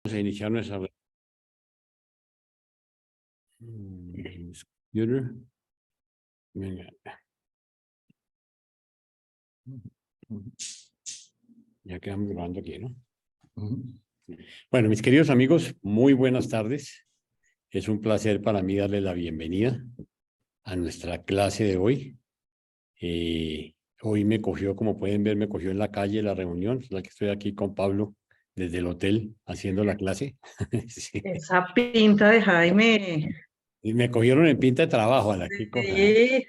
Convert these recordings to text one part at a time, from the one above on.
Vamos a iniciar nuestra computer. Venga. Ya quedamos grabando aquí, ¿no? Bueno, mis queridos amigos, muy buenas tardes. Es un placer para mí darles la bienvenida a nuestra clase de hoy. Hoy me cogió, como pueden ver, me cogió en la calle la reunión, la que estoy aquí con Pablo desde el hotel haciendo la clase. Sí. Esa pinta de Jaime. Y me cogieron en pinta de trabajo a la que cosa, ¿no? Sí.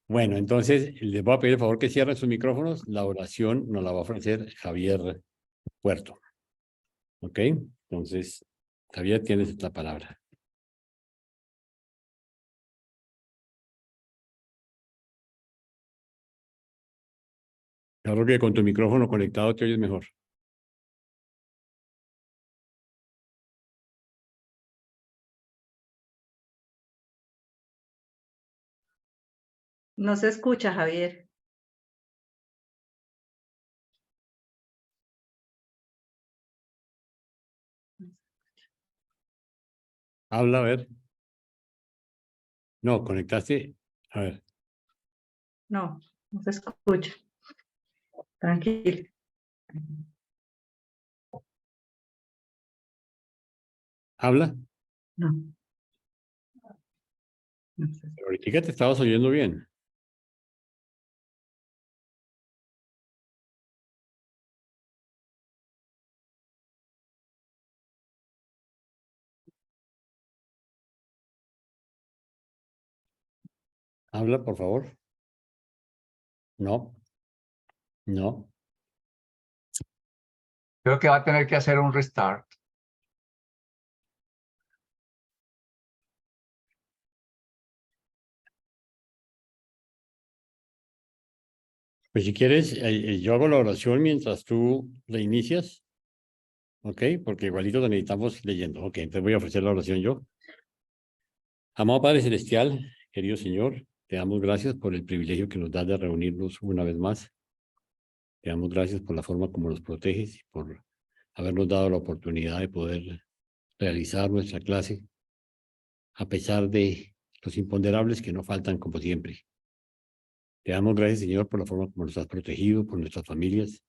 Bueno, entonces les voy a pedir el favor que cierren sus micrófonos. La oración nos la va a ofrecer Javier Puerto. ¿Ok? Entonces, Javier, tienes la palabra. Claro que con tu micrófono conectado te oyes mejor. No se escucha, Javier. Habla, a ver. No, conectaste. A ver. No, no se escucha. Tranquilo. Habla. No. No se- Pero ahorita te estabas oyendo bien. Habla, por favor. No. No. Creo que va a tener que hacer un restart. Pues si quieres, yo hago la oración mientras tú la inicias. ¿Ok? Porque igualito te necesitamos leyendo. Ok, entonces voy a ofrecer la oración yo. Amado Padre Celestial, querido Señor, te damos gracias por el privilegio que nos das de reunirnos una vez más. Te damos gracias por la forma como nos proteges y por habernos dado la oportunidad de poder realizar nuestra clase, a pesar de los imponderables que no faltan como siempre. Te damos gracias, Señor, por la forma como nos has protegido, por nuestras familias,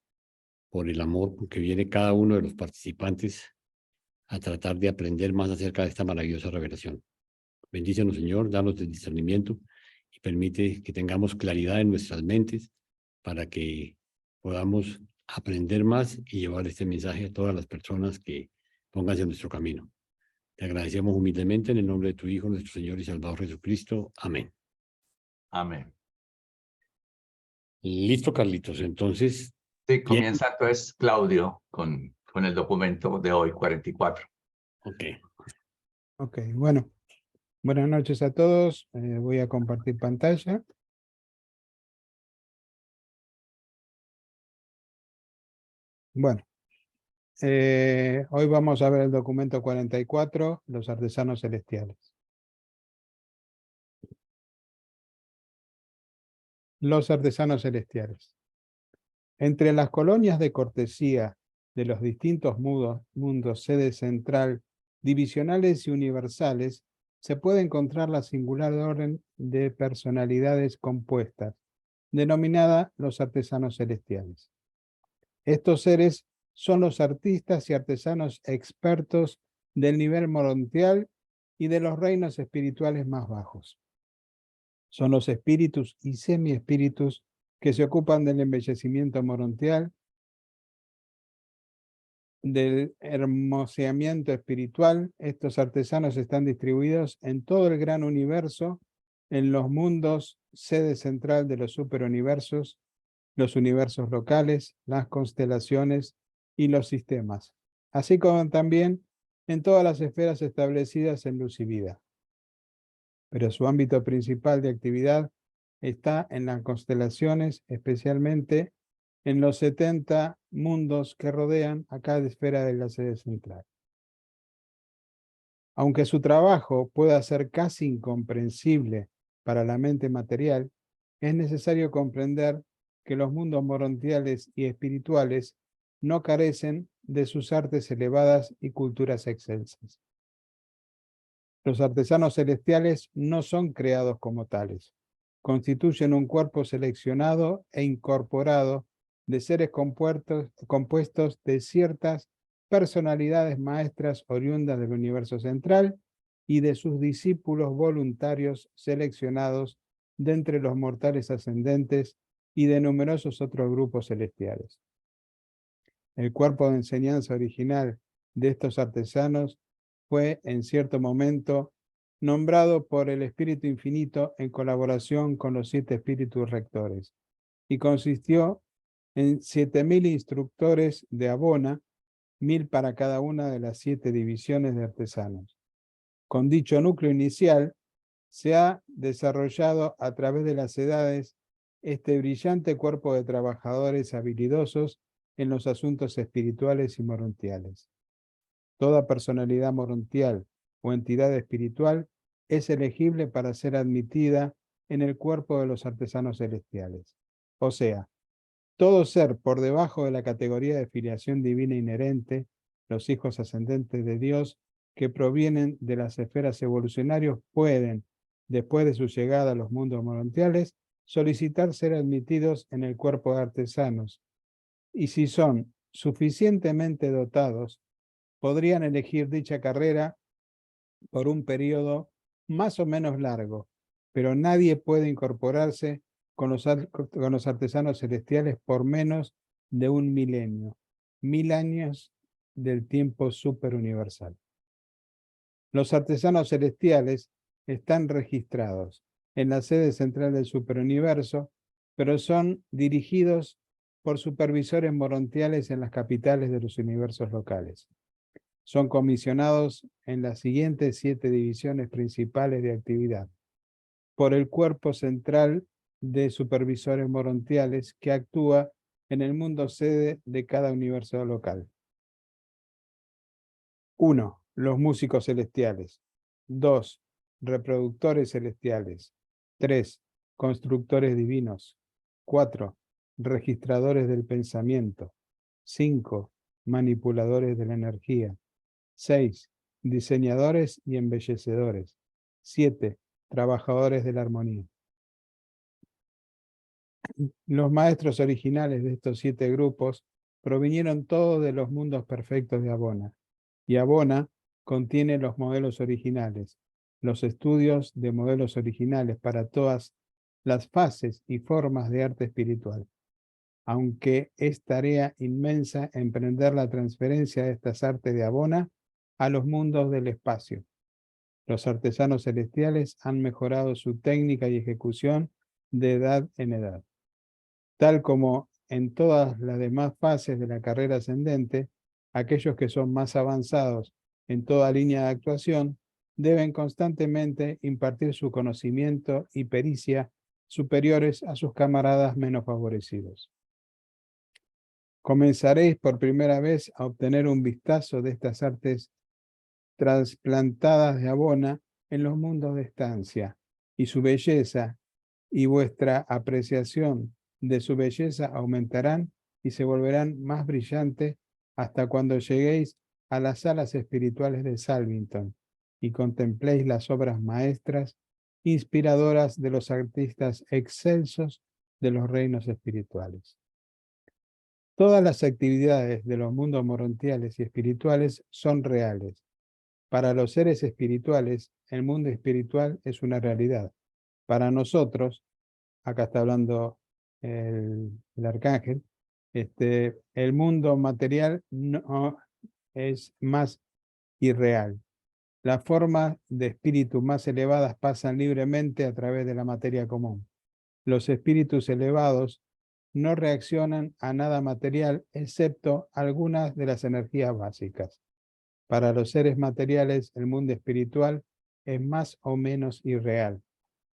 por el amor con que viene cada uno de los participantes a tratar de aprender más acerca de esta maravillosa revelación. Bendícenos, Señor, danos el discernimiento y permite que tengamos claridad en nuestras mentes para que podamos aprender más y llevar este mensaje a todas las personas que pónganse en nuestro camino. Te agradecemos humildemente en el nombre de tu Hijo, nuestro Señor y Salvador Jesucristo. Amén. Amén. Listo, Carlitos. Entonces, Sí, bien. comienza entonces Claudio con el documento de hoy, 44. Ok. Ok, bueno, buenas noches a todos. Voy a compartir pantalla. Bueno, hoy vamos a ver el documento 44, los artesanos celestiales. Los artesanos celestiales. Entre las colonias de cortesía de los distintos mundos, sede central, divisionales y universales, se puede encontrar la singular orden de personalidades compuestas, denominada los artesanos celestiales. Estos seres son los artistas y artesanos expertos del nivel morontial y de los reinos espirituales más bajos. Son los espíritus y semiespíritus que se ocupan del embellecimiento morontial, del hermoseamiento espiritual. Estos artesanos están distribuidos en todo el gran universo, en los mundos, sede central de los superuniversos, los universos locales, las constelaciones y los sistemas, así como también en todas las esferas establecidas en luz y vida. Pero su ámbito principal de actividad está en las constelaciones, especialmente en los 70 mundos que rodean a cada esfera de la sede central. Aunque su trabajo pueda ser casi incomprensible para la mente material, es necesario comprender que los mundos morontiales y espirituales no carecen de sus artes elevadas y culturas excelsas. Los artesanos celestiales no son creados como tales. Constituyen un cuerpo seleccionado e incorporado de seres compuestos de ciertas personalidades maestras oriundas del universo central y de sus discípulos voluntarios seleccionados de entre los mortales ascendentes y de numerosos otros grupos celestiales. El cuerpo de enseñanza original de estos artesanos fue, en cierto momento, nombrado por el Espíritu Infinito en colaboración con los 7 espíritus rectores, y consistió en 7.000 instructores de Abona, 1.000 para cada una de las 7 divisiones de artesanos. Con dicho núcleo inicial, se ha desarrollado a través de las edades este brillante cuerpo de trabajadores habilidosos en los asuntos espirituales y morontiales. Toda personalidad morontial o entidad espiritual es elegible para ser admitida en el cuerpo de los artesanos celestiales. O sea, todo ser por debajo de la categoría de filiación divina inherente, los hijos ascendentes de Dios que provienen de las esferas evolucionarias pueden, después de su llegada a los mundos morontiales, solicitar ser admitidos en el cuerpo de artesanos, y si son suficientemente dotados, podrían elegir dicha carrera por un periodo más o menos largo, pero nadie puede incorporarse con los artesanos celestiales por menos de 1 milenio, 1000 años del tiempo superuniversal. Los artesanos celestiales están registrados en la sede central del superuniverso, pero son dirigidos por supervisores morontiales en las capitales de los universos locales. Son comisionados en las siguientes 7 divisiones principales de actividad por el cuerpo central de supervisores morontiales que actúa en el mundo sede de cada universo local. 1. Los músicos celestiales. 2. Reproductores celestiales. 3. Constructores divinos. 4. Registradores del pensamiento. 5. Manipuladores de la energía. 6. Diseñadores y embellecedores. 7. Trabajadores de la armonía. Los maestros originales de estos 7 grupos provinieron todos de los mundos perfectos de Abona, y Abona contiene los modelos originales, los estudios de modelos originales para todas las fases y formas de arte espiritual, aunque es tarea inmensa emprender la transferencia de estas artes de Abona a los mundos del espacio. Los artesanos celestiales han mejorado su técnica y ejecución de edad en edad. Tal como en todas las demás fases de la carrera ascendente, aquellos que son más avanzados en toda línea de actuación deben constantemente impartir su conocimiento y pericia superiores a sus camaradas menos favorecidos. Comenzaréis por primera vez a obtener un vistazo de estas artes trasplantadas de Abona en los mundos de estancia, y su belleza y vuestra apreciación de su belleza aumentarán y se volverán más brillantes hasta cuando lleguéis a las salas espirituales de Salvington y contempléis las obras maestras inspiradoras de los artistas excelsos de los reinos espirituales. Todas las actividades de los mundos morontiales y espirituales son reales. Para los seres espirituales, el mundo espiritual es una realidad. Para nosotros, acá está hablando el arcángel, el mundo material no es más irreal. Las formas de espíritu más elevadas pasan libremente a través de la materia común. Los espíritus elevados no reaccionan a nada material excepto algunas de las energías básicas. Para los seres materiales, el mundo espiritual es más o menos irreal.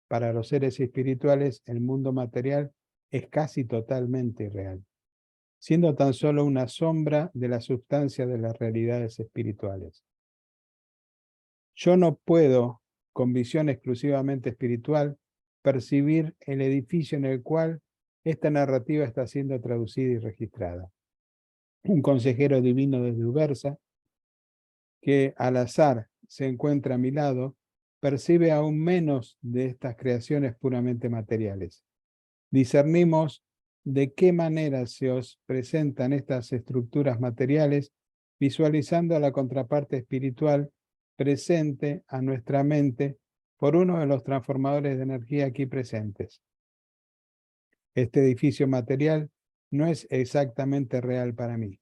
Para los seres espirituales, el mundo material es casi totalmente irreal, siendo tan solo una sombra de la sustancia de las realidades espirituales. Yo no puedo, con visión exclusivamente espiritual, percibir el edificio en el cual esta narrativa está siendo traducida y registrada. un consejero divino desde Ubersa, que al azar se encuentra a mi lado, percibe aún menos de estas creaciones puramente materiales. Discernimos de qué manera se os presentan estas estructuras materiales, visualizando a la contraparte espiritual presente a nuestra mente por uno de los transformadores de energía aquí presentes. Este edificio material no es exactamente real para mí,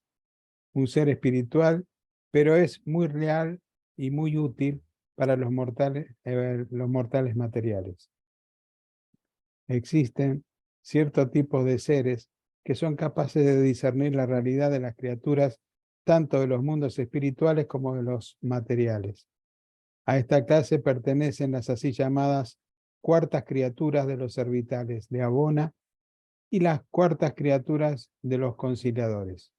un ser espiritual, pero es muy real y muy útil para los mortales materiales. Existen ciertos tipos de seres que son capaces de discernir la realidad de las criaturas, tanto de los mundos espirituales como de los materiales. A esta clase pertenecen las así llamadas cuartas criaturas de los servitales de Abona y las cuartas criaturas de los conciliadores.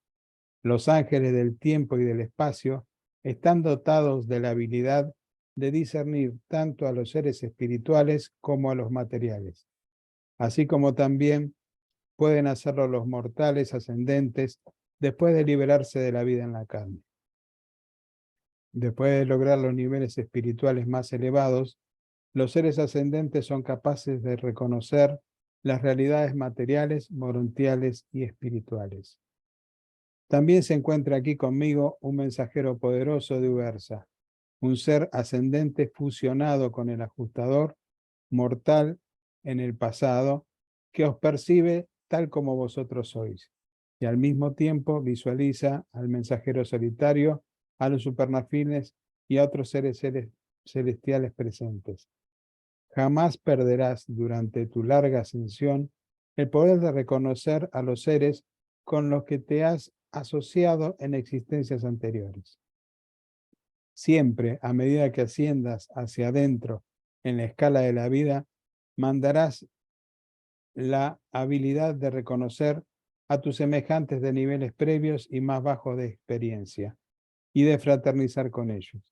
Los ángeles del tiempo y del espacio están dotados de la habilidad de discernir tanto a los seres espirituales como a los materiales, así como también pueden hacerlo los mortales ascendentes después de liberarse de la vida en la carne. Después de lograr los niveles espirituales más elevados, los seres ascendentes son capaces de reconocer las realidades materiales, morontiales y espirituales. También se encuentra aquí conmigo un mensajero poderoso de Ubersa, un ser ascendente fusionado con el ajustador, mortal en el pasado, que os percibe tal como vosotros sois, y al mismo tiempo visualiza al mensajero solitario, a los supernafines y a otros seres celestiales presentes. Jamás perderás durante tu larga ascensión el poder de reconocer a los seres con los que te has asociado en existencias anteriores. Siempre, a medida que asciendas hacia adentro en la escala de la vida, mandarás la habilidad de reconocer a tus semejantes de niveles previos y más bajos de experiencia, y de fraternizar con ellos.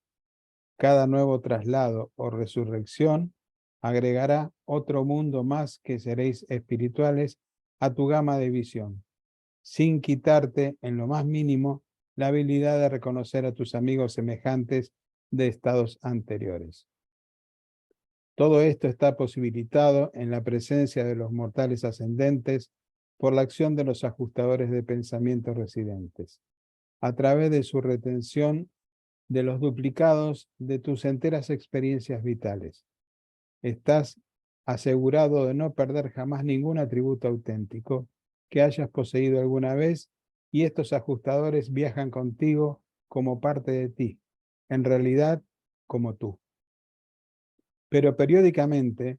Cada nuevo traslado o resurrección agregará otro mundo más que seréis espirituales a tu gama de visión, sin quitarte en lo más mínimo la habilidad de reconocer a tus amigos semejantes de estados anteriores. Todo esto está posibilitado en la presencia de los mortales ascendentes por la acción de los ajustadores de pensamiento residentes, a través de su retención de los duplicados de tus enteras experiencias vitales. Estás asegurado de no perder jamás ningún atributo auténtico que hayas poseído alguna vez, y estos ajustadores viajan contigo como parte de ti, en realidad como tú. Pero periódicamente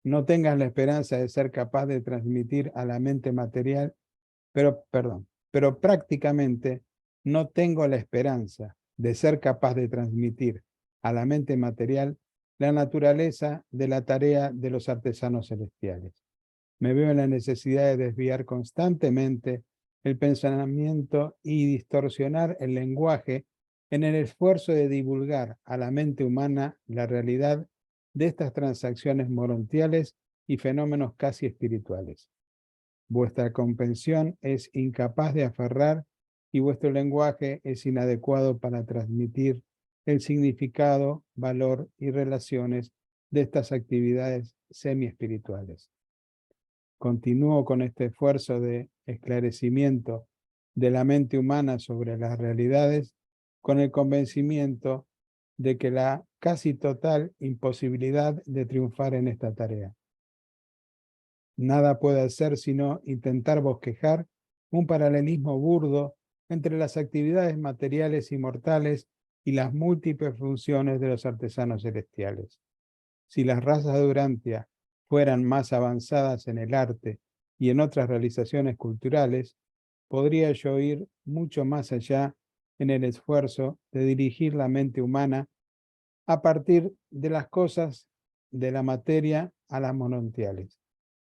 no tengas la esperanza de ser capaz de transmitir a la mente material, pero prácticamente no tengo la esperanza de ser capaz de transmitir a la mente material la naturaleza de la tarea de los artesanos celestiales. Me veo en la necesidad de desviar constantemente el pensamiento y distorsionar el lenguaje en el esfuerzo de divulgar a la mente humana la realidad de estas transacciones morontiales y fenómenos casi espirituales. Vuestra comprensión es incapaz de aferrar y vuestro lenguaje es inadecuado para transmitir el significado, valor y relaciones de estas actividades semi-espirituales. Continúo con este esfuerzo de esclarecimiento de la mente humana sobre las realidades, con el convencimiento de que la casi total imposibilidad de triunfar en esta tarea. Nada puede hacer sino intentar bosquejar un paralelismo burdo entre las actividades materiales y mortales y las múltiples funciones de los artesanos celestiales. Si las razas de Urantia fueran más avanzadas en el arte y en otras realizaciones culturales, podría yo ir mucho más allá en el esfuerzo de dirigir la mente humana a partir de las cosas de la materia a las morontiales.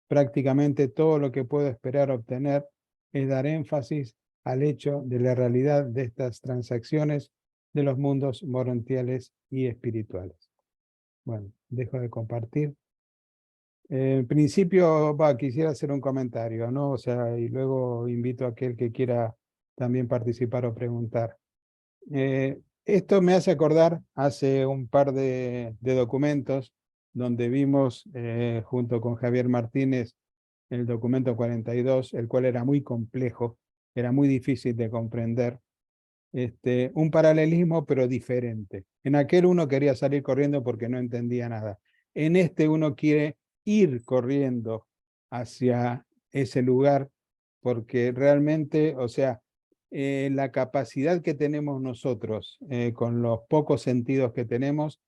Prácticamente todo lo que puedo esperar obtener es dar énfasis al hecho de la realidad de estas transacciones de los mundos morontiales y espirituales. Bueno, dejo de compartir. En principio, quisiera hacer un comentario, ¿no? O sea, y luego invito a aquel que quiera también participar o preguntar. Esto me hace acordar hace un par de documentos donde vimos junto con Javier Martínez el documento 42, el cual era muy complejo, era muy difícil de comprender. Un paralelismo pero diferente. En aquel uno quería salir corriendo porque no entendía nada. En este uno quiere ir corriendo hacia ese lugar porque realmente, o sea, la capacidad que tenemos nosotros con los pocos sentidos que tenemos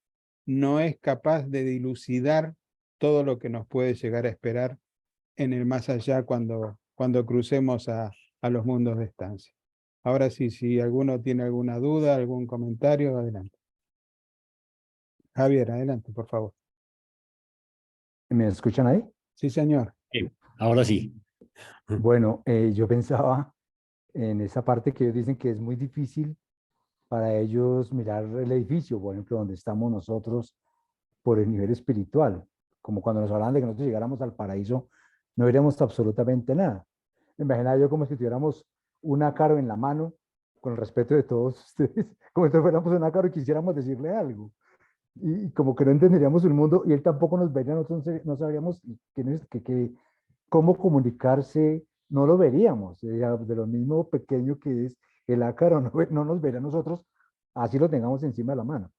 no es capaz de dilucidar todo lo que nos puede llegar a esperar en el más allá cuando crucemos a los mundos de estancia. Ahora sí, si alguno tiene alguna duda, algún comentario, adelante. Javier, adelante, por favor. ¿Me escuchan ahí? Sí, señor. Ahora sí. Bueno, yo pensaba en esa parte que ellos dicen que es muy difícil para ellos mirar el edificio, por ejemplo, donde estamos nosotros por el nivel espiritual, como cuando nos hablan de que nosotros llegáramos al paraíso, no veríamos absolutamente nada. Me imaginaba yo como si tuviéramos un ácaro en la mano, con el respeto de todos ustedes, como si fuéramos un ácaro y quisiéramos decirle algo. Y como que no entenderíamos el mundo y él tampoco nos vería, nosotros no sabríamos cómo comunicarse, no lo veríamos. De lo mismo pequeño que es el ácaro, no nos vería a nosotros, así lo tengamos encima de la mano.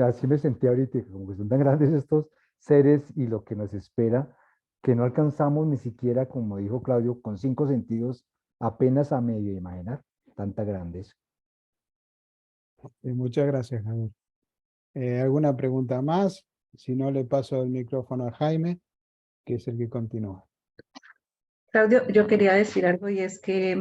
Así me sentí ahorita, como que son tan grandes estos seres y lo que nos espera, que no alcanzamos ni siquiera, como dijo Claudio, con 5 sentidos, apenas a medio imaginar tanta grandeza. Muchas gracias, Javier. ¿Alguna pregunta más? Si no, le paso el micrófono a Jaime, que es el que continúa. Claudio, yo quería decir algo y es que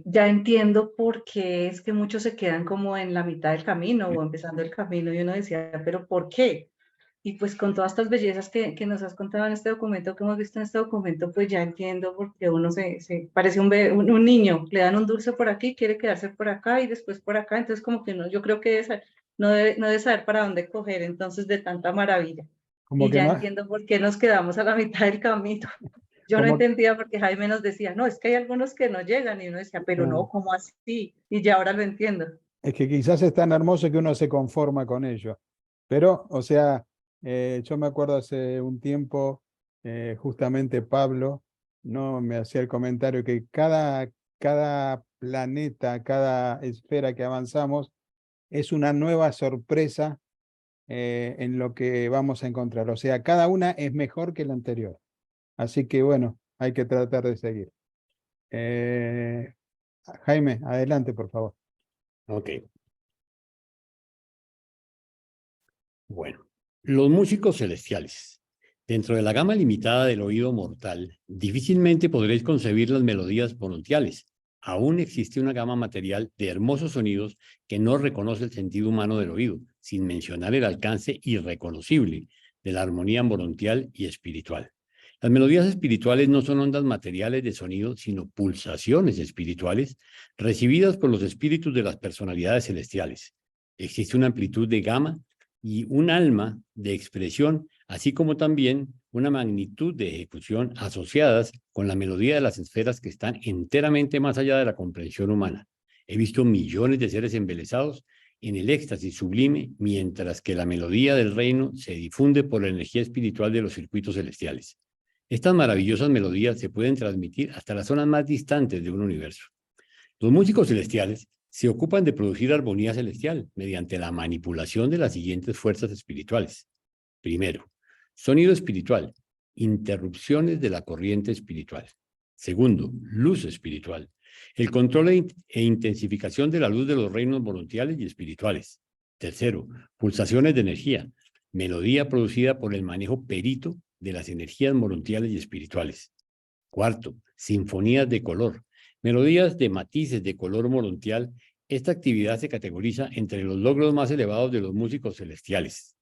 ya entiendo por qué es que muchos se quedan como en la mitad del camino o empezando el camino y uno decía, pero ¿por qué? Y pues con todas estas bellezas que nos has contado en este documento, que hemos visto en este documento, pues ya entiendo por qué uno se parece un niño, le dan un dulce por aquí, quiere quedarse por acá y después por acá, entonces como que no, yo creo que no debe saber para dónde coger entonces de tanta maravilla. Como Y que ya no, entiendo por qué nos quedamos a la mitad del camino. Yo no como, entendía porque Jaime nos decía, no, es que hay algunos que no llegan y uno decía, pero no, ¿cómo así? Y ya ahora lo entiendo. es que quizás es tan hermoso que uno se conforma con ello. Pero, o sea, yo me acuerdo hace un tiempo, justamente Pablo, ¿no? Me hacía el comentario que cada planeta, cada esfera que avanzamos es una nueva sorpresa en lo que vamos a encontrar. O sea, cada una es mejor que la anterior. Así que bueno, hay que tratar de seguir. Jaime, adelante, por favor. Ok. Bueno, los músicos celestiales. Dentro de la gama limitada del oído mortal, difícilmente podréis concebir las melodías monumentales. Aún existe una gama material de hermosos sonidos que no reconoce el sentido humano del oído, sin mencionar el alcance irreconocible de la armonía morontial y espiritual. Las melodías espirituales no son ondas materiales de sonido, sino pulsaciones espirituales recibidas por los espíritus de las personalidades celestiales. Existe una amplitud de gama y un alma de expresión, así como también una magnitud de ejecución asociadas con la melodía de las esferas que están enteramente más allá de la comprensión humana. He visto millones de seres embelesados en el éxtasis sublime, mientras que la melodía del reino se difunde por la energía espiritual de los circuitos celestiales. Estas maravillosas melodías se pueden transmitir hasta las zonas más distantes de un universo. Los músicos celestiales se ocupan de producir armonía celestial mediante la manipulación de las siguientes fuerzas espirituales. Primero, sonido espiritual, interrupciones de la corriente espiritual. Segundo, luz espiritual, el control e intensificación de la luz de los reinos morontiales y espirituales. Tercero, pulsaciones de energía, melodía producida por el manejo perito de las energías morontiales y espirituales. Cuarto, sinfonías de color, melodías de matices de color morontial. Esta actividad se categoriza entre los logros más elevados de los músicos celestiales.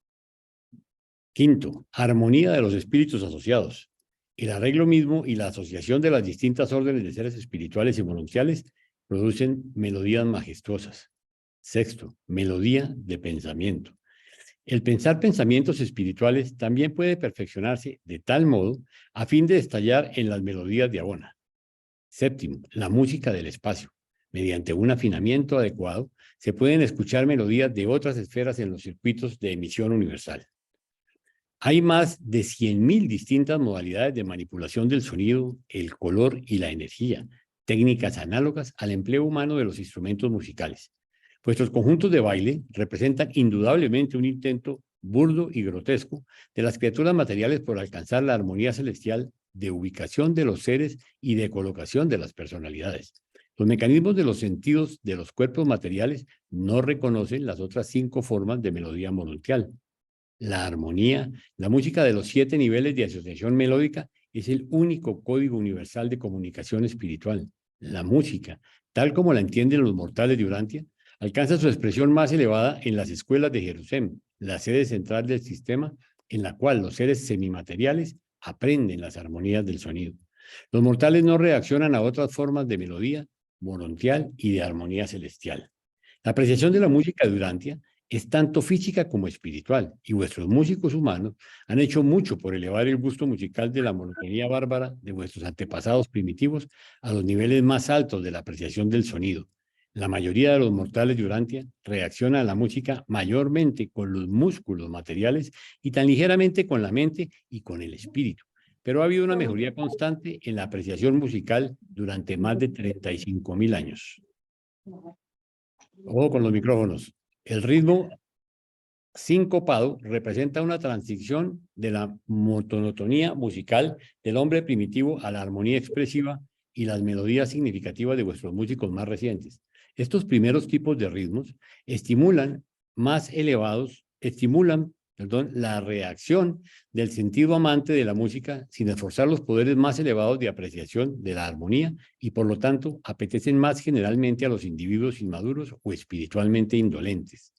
Quinto, armonía de los espíritus asociados. El arreglo mismo y la asociación de las distintas órdenes de seres espirituales y morontiales producen melodías majestuosas. Sexto, melodía de pensamiento. El pensar pensamientos espirituales también puede perfeccionarse de tal modo a fin de estallar en las melodías de Abona. Séptimo, la música del espacio. Mediante un afinamiento adecuado, se pueden escuchar melodías de otras esferas en los circuitos de emisión universal. Hay más de 100.000 distintas modalidades de manipulación del sonido, el color y la energía, técnicas análogas al empleo humano de los instrumentos musicales. Vuestros conjuntos de baile representan indudablemente un intento burdo y grotesco de las criaturas materiales por alcanzar la armonía celestial de ubicación de los seres y de colocación de las personalidades. Los mecanismos de los sentidos de los cuerpos materiales no reconocen las otras 5 formas de melodía monumental. La armonía, la música de los 7 niveles de asociación melódica es el único código universal de comunicación espiritual. La música, tal como la entienden los mortales de Urantia, alcanza su expresión más elevada en las escuelas de Jerusalén, la sede central del sistema en la cual los seres semimateriales aprenden las armonías del sonido. Los mortales no reaccionan a otras formas de melodía, morontial y de armonía celestial. La apreciación de la música de Urantia es tanto física como espiritual, y vuestros músicos humanos han hecho mucho por elevar el gusto musical de la monotonía bárbara de vuestros antepasados primitivos a los niveles más altos de la apreciación del sonido. La mayoría de los mortales de Urantia reacciona a la música mayormente con los músculos materiales y tan ligeramente con la mente y con el espíritu. Pero ha habido una mejoría constante en la apreciación musical durante más de 35.000 años. Ojo con los micrófonos. El ritmo sincopado representa una transición de la monotonía musical del hombre primitivo a la armonía expresiva y las melodías significativas de vuestros músicos más recientes. Estos primeros tipos de ritmos estimulan la reacción del sentido amante de la música sin esforzar los poderes más elevados de apreciación de la armonía y por lo tanto apetecen más generalmente a los individuos inmaduros o espiritualmente indolentes.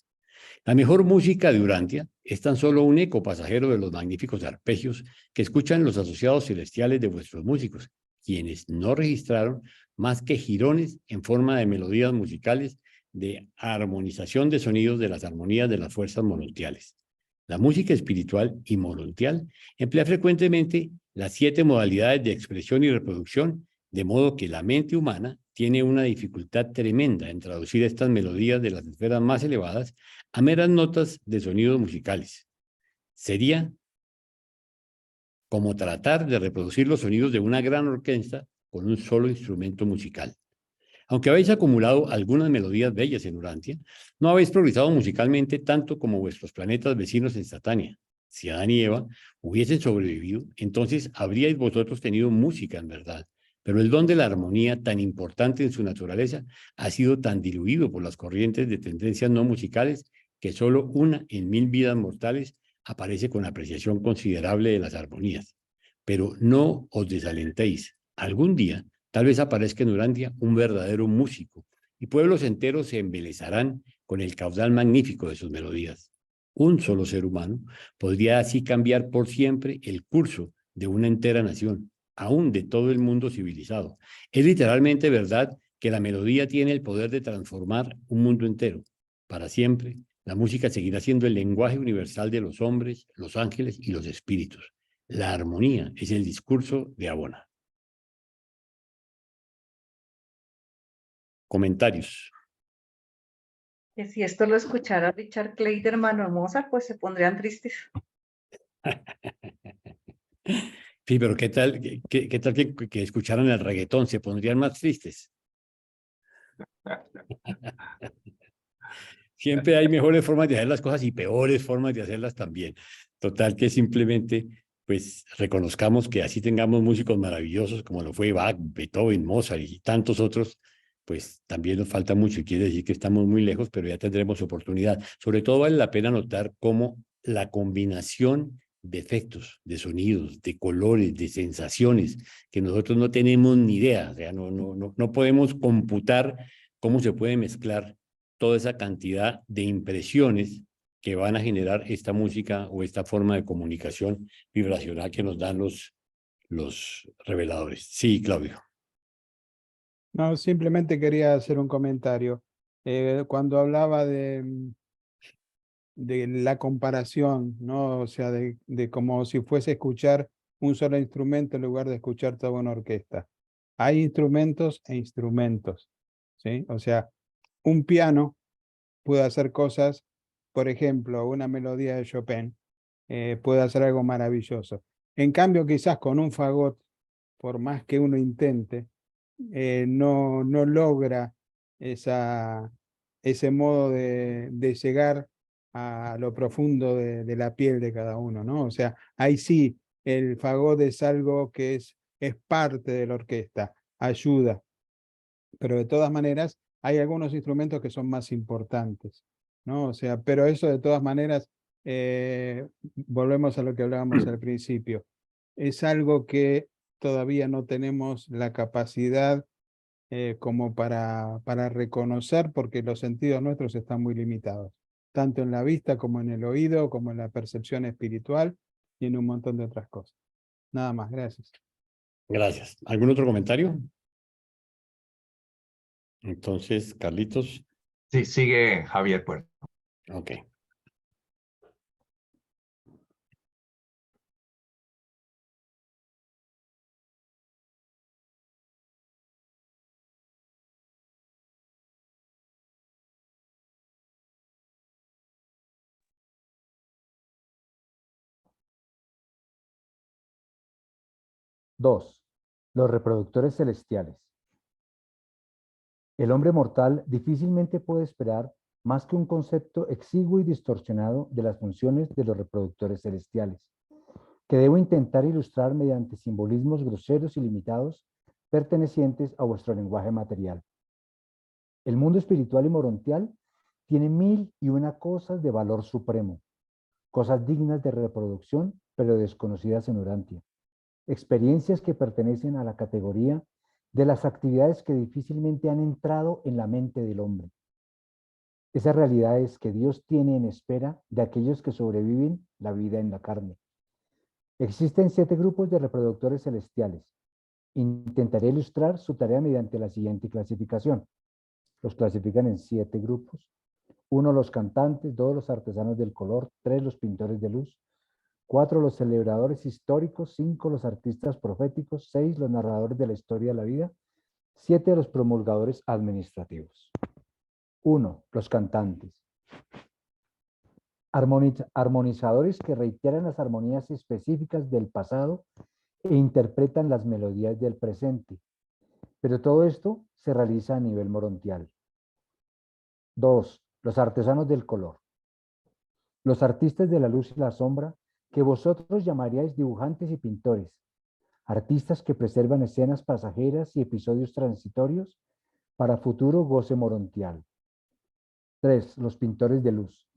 La mejor música de Urantia es tan solo un eco pasajero de los magníficos arpegios que escuchan los asociados celestiales de vuestros músicos, quienes no registraron más que jirones en forma de melodías musicales de armonización de sonidos de las armonías de las fuerzas morontiales. La música espiritual y morontial emplea frecuentemente las 7 modalidades de expresión y reproducción, de modo que la mente humana tiene una dificultad tremenda en traducir estas melodías de las esferas más elevadas a meras notas de sonidos musicales. Sería como tratar de reproducir los sonidos de una gran orquesta con un solo instrumento musical. Aunque habéis acumulado algunas melodías bellas en Urantia, no habéis progresado musicalmente tanto como vuestros planetas vecinos en Satania. Si Adán y Eva hubiesen sobrevivido, entonces habríais vosotros tenido música en verdad. Pero el don de la armonía, tan importante en su naturaleza, ha sido tan diluido por las corrientes de tendencias no musicales que solo una en 1000 vidas mortales aparece con apreciación considerable de las armonías. Pero no os desalentéis. Algún día, tal vez aparezca en Urantia un verdadero músico y pueblos enteros se embelezarán con el caudal magnífico de sus melodías. Un solo ser humano podría así cambiar por siempre el curso de una entera nación, aún de todo el mundo civilizado. Es literalmente verdad que la melodía tiene el poder de transformar un mundo entero. Para siempre, la música seguirá siendo el lenguaje universal de los hombres, los ángeles y los espíritus. La armonía es el discurso de Abona. Comentarios. Que si esto lo escuchara Richard Clayderman o Mozart, pues se pondrían tristes. Sí, pero ¿qué tal que escucharan el reggaetón? ¿Se pondrían más tristes? Siempre hay mejores formas de hacer las cosas y peores formas de hacerlas también. Total que simplemente, pues, reconozcamos que así tengamos músicos maravillosos como lo fue Bach, Beethoven, Mozart y tantos otros, pues también nos falta mucho y quiere decir que estamos muy lejos, pero ya tendremos oportunidad. Sobre todo vale la pena notar cómo la combinación de efectos, de sonidos, de colores, de sensaciones, que nosotros no tenemos ni idea, o sea, no podemos computar cómo se puede mezclar toda esa cantidad de impresiones que van a generar esta música o esta forma de comunicación vibracional que nos dan los reveladores. Sí, Claudio. No, simplemente quería hacer un comentario. Cuando hablaba de la comparación, ¿no? O sea, de como si fuese escuchar un solo instrumento en lugar de escuchar toda una orquesta. hay instrumentos e instrumentos, ¿sí? O sea, un piano puede hacer cosas, por ejemplo, una melodía de Chopin, puede hacer algo maravilloso. En cambio, quizás con un fagot, por más que uno intente, no logra ese modo de llegar a lo profundo de la piel de cada uno, ¿no? O sea, ahí sí, el fagot es algo que es parte de la orquesta, ayuda, pero de todas maneras hay algunos instrumentos que son más importantes, ¿no? O sea, pero eso de todas maneras, volvemos a lo que hablábamos al principio, es algo que todavía no tenemos la capacidad como para reconocer, porque los sentidos nuestros están muy limitados, tanto en la vista como en el oído, como en la percepción espiritual y en un montón de otras cosas. Nada más, gracias. Gracias. ¿Algún otro comentario? Entonces, Carlitos. Sí, sigue Javier Puerto. Ok. Dos, los reproductores celestiales. El hombre mortal difícilmente puede esperar más que un concepto exiguo y distorsionado de las funciones de los reproductores celestiales, que debo intentar ilustrar mediante simbolismos groseros y limitados pertenecientes a vuestro lenguaje material. El mundo espiritual y morontial tiene 1001 cosas de valor supremo, cosas dignas de reproducción, pero desconocidas en Urantia, experiencias que pertenecen a la categoría de las actividades que difícilmente han entrado en la mente del hombre. Esas realidades que Dios tiene en espera de aquellos que sobreviven la vida en la carne. Existen 7 grupos de reproductores celestiales. Intentaré ilustrar su tarea mediante la siguiente clasificación. Los clasifican en 7 grupos. 1, los cantantes. 2, los artesanos del color. 3, los pintores de luz. 4, los celebradores históricos. 5, los artistas proféticos. 6, los narradores de la historia de la vida. 7, los promulgadores administrativos. 1, los cantantes. Armonizadores que reiteran las armonías específicas del pasado e interpretan las melodías del presente. Pero todo esto se realiza a nivel morontial. 2, los artesanos del color. Los artistas de la luz y la sombra, que vosotros llamaríais dibujantes y pintores. Artistas que preservan escenas pasajeras y episodios transitorios para futuro goce morontial. 3, los pintores de luz.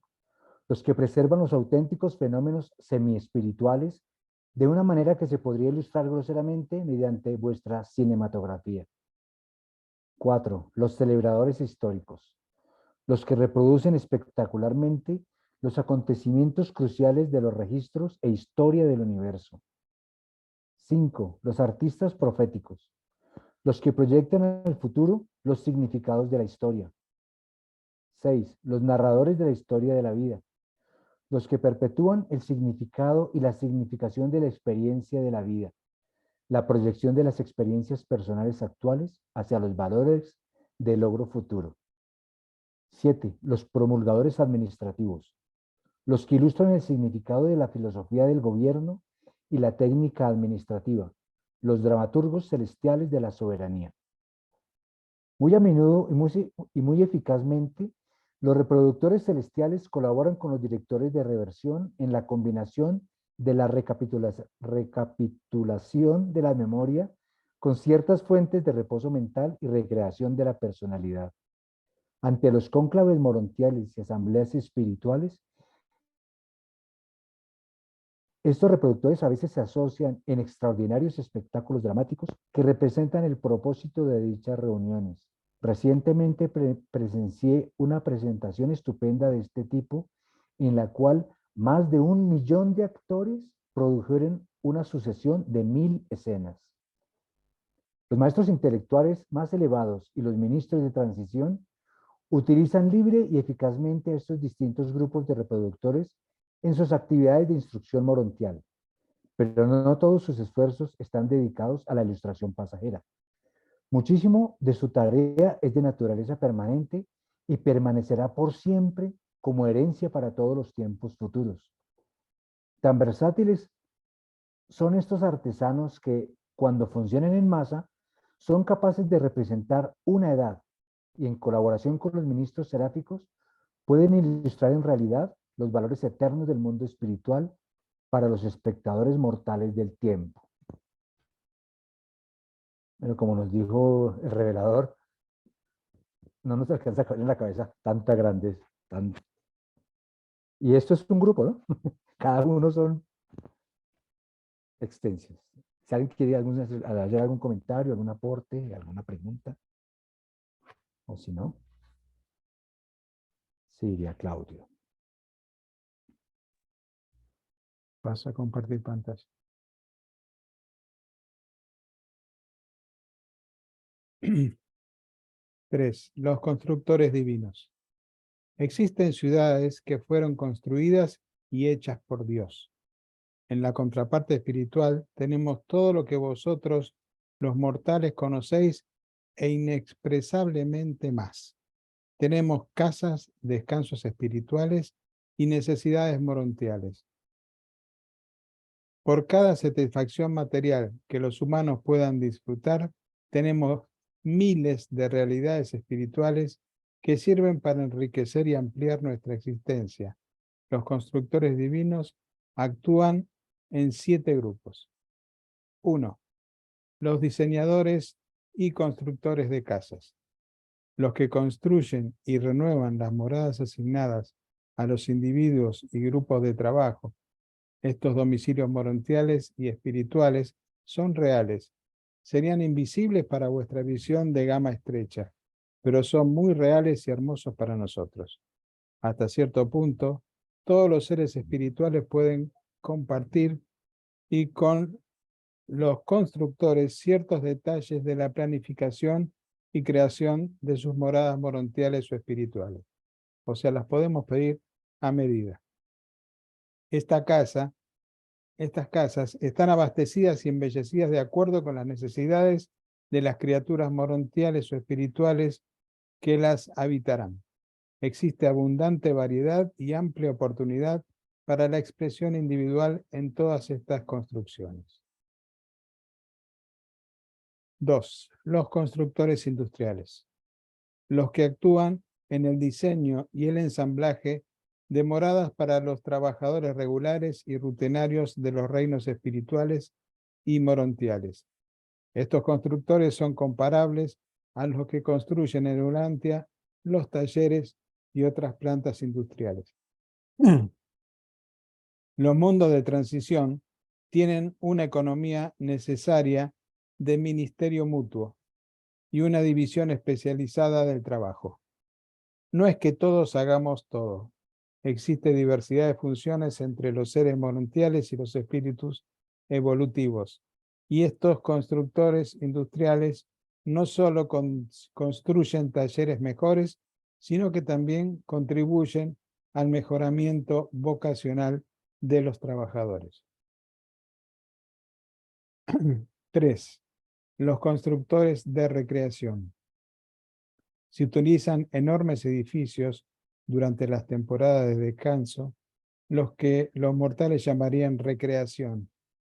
Los que preservan los auténticos fenómenos semi-espirituales de una manera que se podría ilustrar groseramente mediante vuestra cinematografía. 4, los celebradores históricos. Los que reproducen espectacularmente los acontecimientos cruciales de los registros e historia del universo. 5, los artistas proféticos. Los que proyectan al futuro los significados de la historia. 6, los narradores de la historia de la vida. Los que perpetúan el significado y la significación de la experiencia de la vida, la proyección de las experiencias personales actuales hacia los valores del logro futuro. 7, los promulgadores administrativos, los que ilustran el significado de la filosofía del gobierno y la técnica administrativa, los dramaturgos celestiales de la soberanía. Muy a menudo y muy eficazmente, los reproductores celestiales colaboran con los directores de reversión en la combinación de la recapitulación de la memoria con ciertas fuentes de reposo mental y recreación de la personalidad. Ante los cónclaves morontiales y asambleas espirituales, estos reproductores a veces se asocian en extraordinarios espectáculos dramáticos que representan el propósito de dichas reuniones. Recientemente presencié una presentación estupenda de este tipo en la cual más de 1 millón de actores produjeron una sucesión de 1000 escenas. Los maestros intelectuales más elevados y los ministros de transición utilizan libre y eficazmente estos distintos grupos de reproductores en sus actividades de instrucción morontial, pero no todos sus esfuerzos están dedicados a la ilustración pasajera. Muchísimo de su tarea es de naturaleza permanente y permanecerá por siempre como herencia para todos los tiempos futuros. Tan versátiles son estos artesanos que, cuando funcionen en masa, son capaces de representar una edad y, en colaboración con los ministros seráficos, pueden ilustrar en realidad los valores eternos del mundo espiritual para los espectadores mortales del tiempo. Pero como nos dijo el revelador, no nos alcanza a caber en la cabeza tanta grandeza. Y esto es un grupo, ¿no? Cada uno son extensos. Si alguien quiere hacer algún comentario, algún aporte, alguna pregunta, o si no, seguiría Claudio. Paso a compartir pantalla. Tres, los constructores divinos. Existen ciudades que fueron construidas y hechas por Dios. En la contraparte espiritual tenemos todo lo que vosotros, los mortales, conocéis e inexpresablemente más. Tenemos casas, descansos espirituales y necesidades morontiales. Por cada satisfacción material que los humanos puedan disfrutar, tenemos miles de realidades espirituales que sirven para enriquecer y ampliar nuestra existencia. Los constructores divinos actúan en 7 grupos. 1. Los diseñadores y constructores de casas. Los que construyen y renuevan las moradas asignadas a los individuos y grupos de trabajo. Estos domicilios morontiales y espirituales son reales. Serían invisibles para vuestra visión de gama estrecha, pero son muy reales y hermosos para nosotros. Hasta cierto punto, todos los seres espirituales pueden compartir y con los constructores ciertos detalles de la planificación y creación de sus moradas morontiales o espirituales. O sea, las podemos pedir a medida. Estas casas están abastecidas y embellecidas de acuerdo con las necesidades de las criaturas morontiales o espirituales que las habitarán. Existe abundante variedad y amplia oportunidad para la expresión individual en todas estas construcciones. 2. Los constructores industriales. Los que actúan en el diseño y el ensamblaje de moradas para los trabajadores regulares y rutinarios de los reinos espirituales y morontiales. Estos constructores son comparables a los que construyen en Urantia los talleres y otras plantas industriales. Los mundos de transición tienen una economía necesaria de ministerio mutuo y una división especializada del trabajo. No es que todos hagamos todo. Existe diversidad de funciones entre los seres morontiales y los espíritus evolutivos. Y estos constructores industriales no solo construyen talleres mejores, sino que también contribuyen al mejoramiento vocacional de los trabajadores. 3. Los constructores de recreación. Se utilizan enormes edificios durante las temporadas de descanso, los que los mortales llamarían recreación,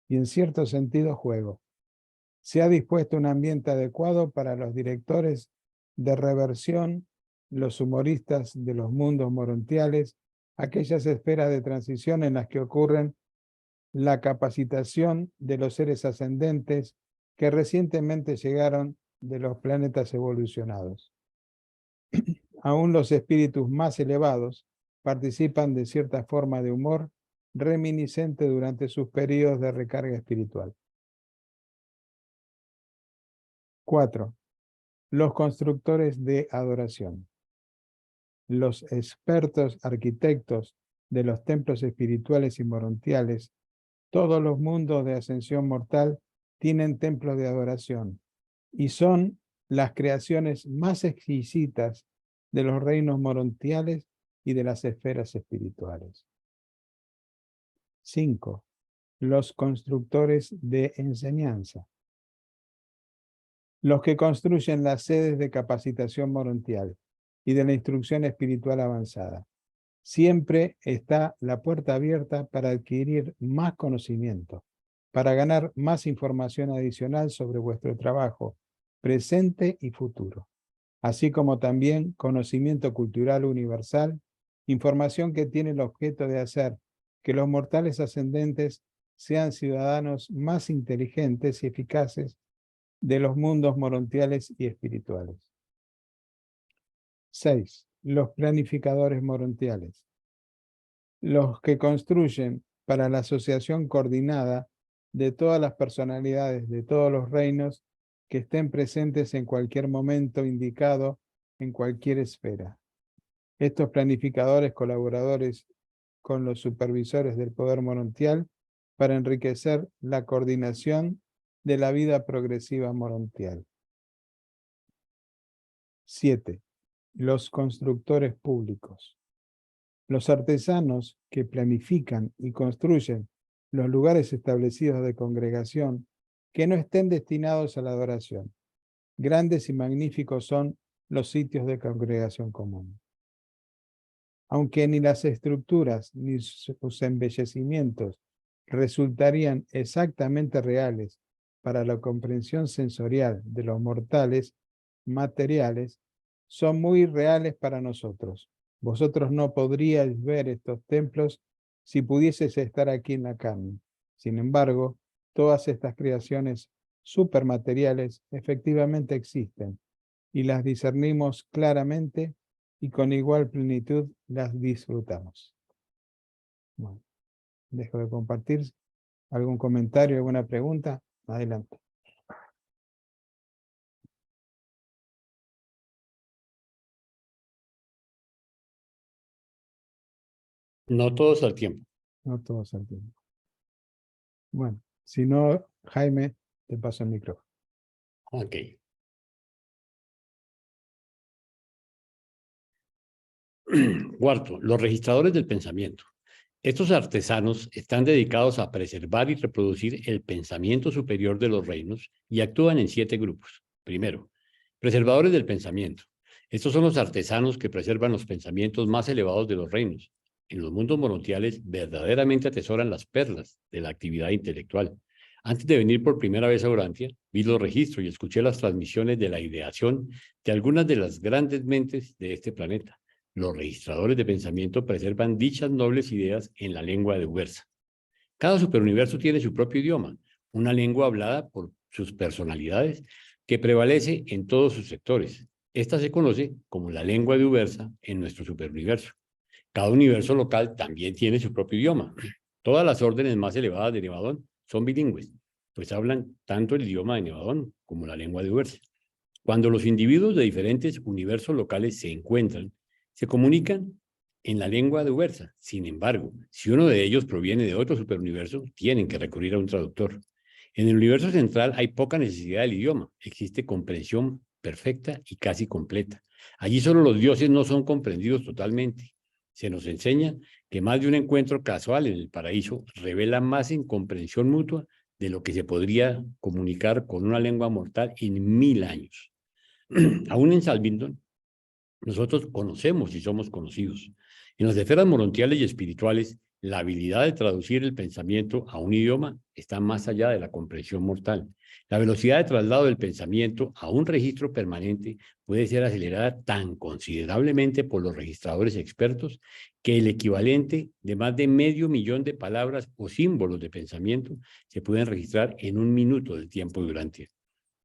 y en cierto sentido juego. Se ha dispuesto un ambiente adecuado para los directores de reversión, los humoristas de los mundos morontiales, aquellas esferas de transición en las que ocurren la capacitación de los seres ascendentes que recientemente llegaron de los planetas evolucionados. Aún los espíritus más elevados participan de cierta forma de humor reminiscente durante sus periodos de recarga espiritual. 4. Los constructores de adoración. Los expertos arquitectos de los templos espirituales y morontiales, todos los mundos de ascensión mortal tienen templos de adoración y son las creaciones más exquisitas de los reinos morontiales y de las esferas espirituales. 5. Los constructores de enseñanza. Los que construyen las sedes de capacitación morontial y de la instrucción espiritual avanzada. Siempre está la puerta abierta para adquirir más conocimiento, para ganar más información adicional sobre vuestro trabajo, presente y futuro, así como también conocimiento cultural universal, información que tiene el objeto de hacer que los mortales ascendentes sean ciudadanos más inteligentes y eficaces de los mundos morontiales y espirituales. 6. Los planificadores morontiales. Los que construyen para la asociación coordinada de todas las personalidades de todos los reinos que estén presentes en cualquier momento indicado en cualquier esfera. Estos planificadores colaboradores con los supervisores del poder morontial para enriquecer la coordinación de la vida progresiva morontial. 7. Los constructores públicos. Los artesanos que planifican y construyen los lugares establecidos de congregación que no estén destinados a la adoración. Grandes y magníficos son los sitios de congregación común. Aunque ni las estructuras ni sus embellecimientos resultarían exactamente reales para la comprensión sensorial de los mortales materiales, son muy reales para nosotros. Vosotros no podríais ver estos templos si pudieseis estar aquí en la carne. Sin embargo, todas estas creaciones supermateriales efectivamente existen y las discernimos claramente y con igual plenitud las disfrutamos. Bueno, dejo de compartir. ¿Algún comentario, alguna pregunta? Adelante. No todos al tiempo. No todos al tiempo. Bueno, si no, Jaime, te paso el micrófono. Ok. Cuarto, los registradores del pensamiento. Estos artesanos están dedicados a preservar y reproducir el pensamiento superior de los reinos y actúan en 7 grupos. Primero, preservadores del pensamiento. Estos son los artesanos que preservan los pensamientos más elevados de los reinos. En los mundos morontiales verdaderamente atesoran las perlas de la actividad intelectual. Antes de venir por primera vez a Urantia, vi los registros y escuché las transmisiones de la ideación de algunas de las grandes mentes de este planeta. Los registradores de pensamiento preservan dichas nobles ideas en la lengua de Ubersa. Cada superuniverso tiene su propio idioma, una lengua hablada por sus personalidades que prevalece en todos sus sectores. Esta se conoce como la lengua de Ubersa en nuestro superuniverso. Cada universo local también tiene su propio idioma. Todas las órdenes más elevadas de Nevadón son bilingües, pues hablan tanto el idioma de Nevadón como la lengua de Ubersa. Cuando los individuos de diferentes universos locales se encuentran, se comunican en la lengua de Ubersa. Sin embargo, si uno de ellos proviene de otro superuniverso, tienen que recurrir a un traductor. En el universo central hay poca necesidad del idioma. Existe comprensión perfecta y casi completa. Allí solo los dioses no son comprendidos totalmente. Se nos enseña que más de un encuentro casual en el paraíso revela más incomprensión mutua de lo que se podría comunicar con una lengua mortal en 1000 años. Aún en Salvindon, nosotros conocemos y somos conocidos. En las esferas morontiales y espirituales, la habilidad de traducir el pensamiento a un idioma está más allá de la comprensión mortal. La velocidad de traslado del pensamiento a un registro permanente puede ser acelerada tan considerablemente por los registradores expertos que el equivalente de más de 500.000 de palabras o símbolos de pensamiento se pueden registrar en 1 minuto del tiempo durante.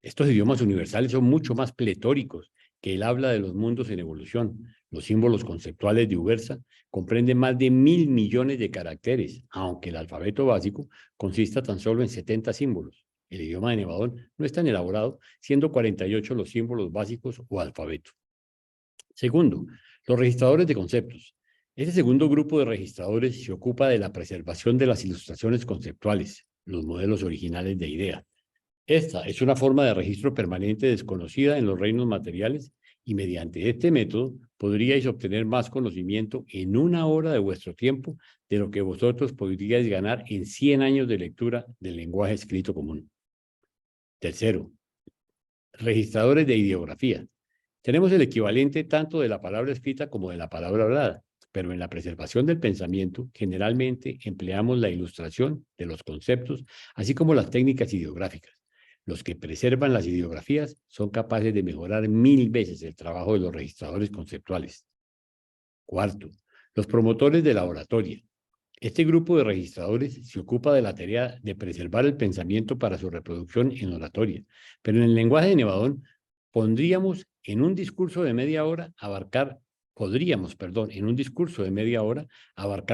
Estos idiomas universales son mucho más pletóricos que el habla de los mundos en evolución. Los símbolos conceptuales de Ubersa comprenden más de 1.000 millones de caracteres, aunque el alfabeto básico consista tan solo en 70 símbolos. El idioma de Nevadón no es tan elaborado, siendo 48 los símbolos básicos o alfabeto. Segundo, los registradores de conceptos. Este segundo grupo de registradores se ocupa de la preservación de las ilustraciones conceptuales, los modelos originales de idea. Esta es una forma de registro permanente desconocida en los reinos materiales y mediante este método podríais obtener más conocimiento en 1 hora de vuestro tiempo de lo que vosotros podríais ganar en 100 años de lectura del lenguaje escrito común. Tercero, registradores de ideografía. Tenemos el equivalente tanto de la palabra escrita como de la palabra hablada, pero en la preservación del pensamiento generalmente empleamos la ilustración de los conceptos, así como las técnicas ideográficas. Los que preservan las ideografías son capaces de mejorar 1000 veces el trabajo de los registradores conceptuales. Cuarto, los promotores de la oratoria. Este grupo de registradores se ocupa de la tarea de preservar el pensamiento para su reproducción en oratoria, pero en el lenguaje de Nevadón podríamos en un discurso de media hora abarcar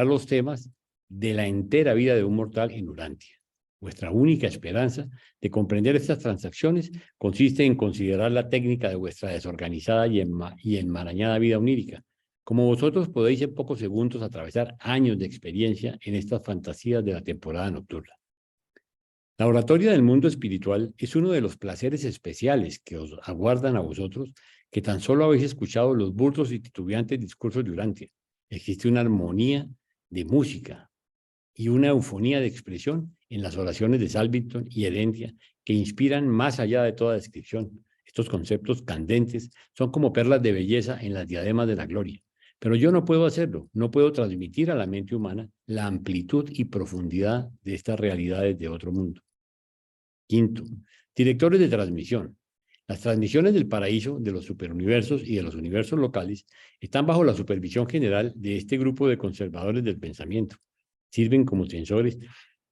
los temas de la entera vida de un mortal en Urantia. Vuestra única esperanza de comprender estas transacciones consiste en considerar la técnica de vuestra desorganizada y enmarañada vida onírica. Como vosotros podéis en pocos segundos atravesar años de experiencia en estas fantasías de la temporada nocturna. La oratoria del mundo espiritual es uno de los placeres especiales que os aguardan a vosotros, que tan solo habéis escuchado los burdos y titubeantes discursos de Urantia. Existe una armonía de música y una eufonía de expresión en las oraciones de Salvington y Herentia que inspiran más allá de toda descripción. Estos conceptos candentes son como perlas de belleza en las diademas de la gloria. Pero yo no puedo hacerlo, no puedo transmitir a la mente humana la amplitud y profundidad de estas realidades de otro mundo. Quinto, directores de transmisión. Las transmisiones del paraíso, de los superuniversos y de los universos locales están bajo la supervisión general de este grupo de conservadores del pensamiento. Sirven como censores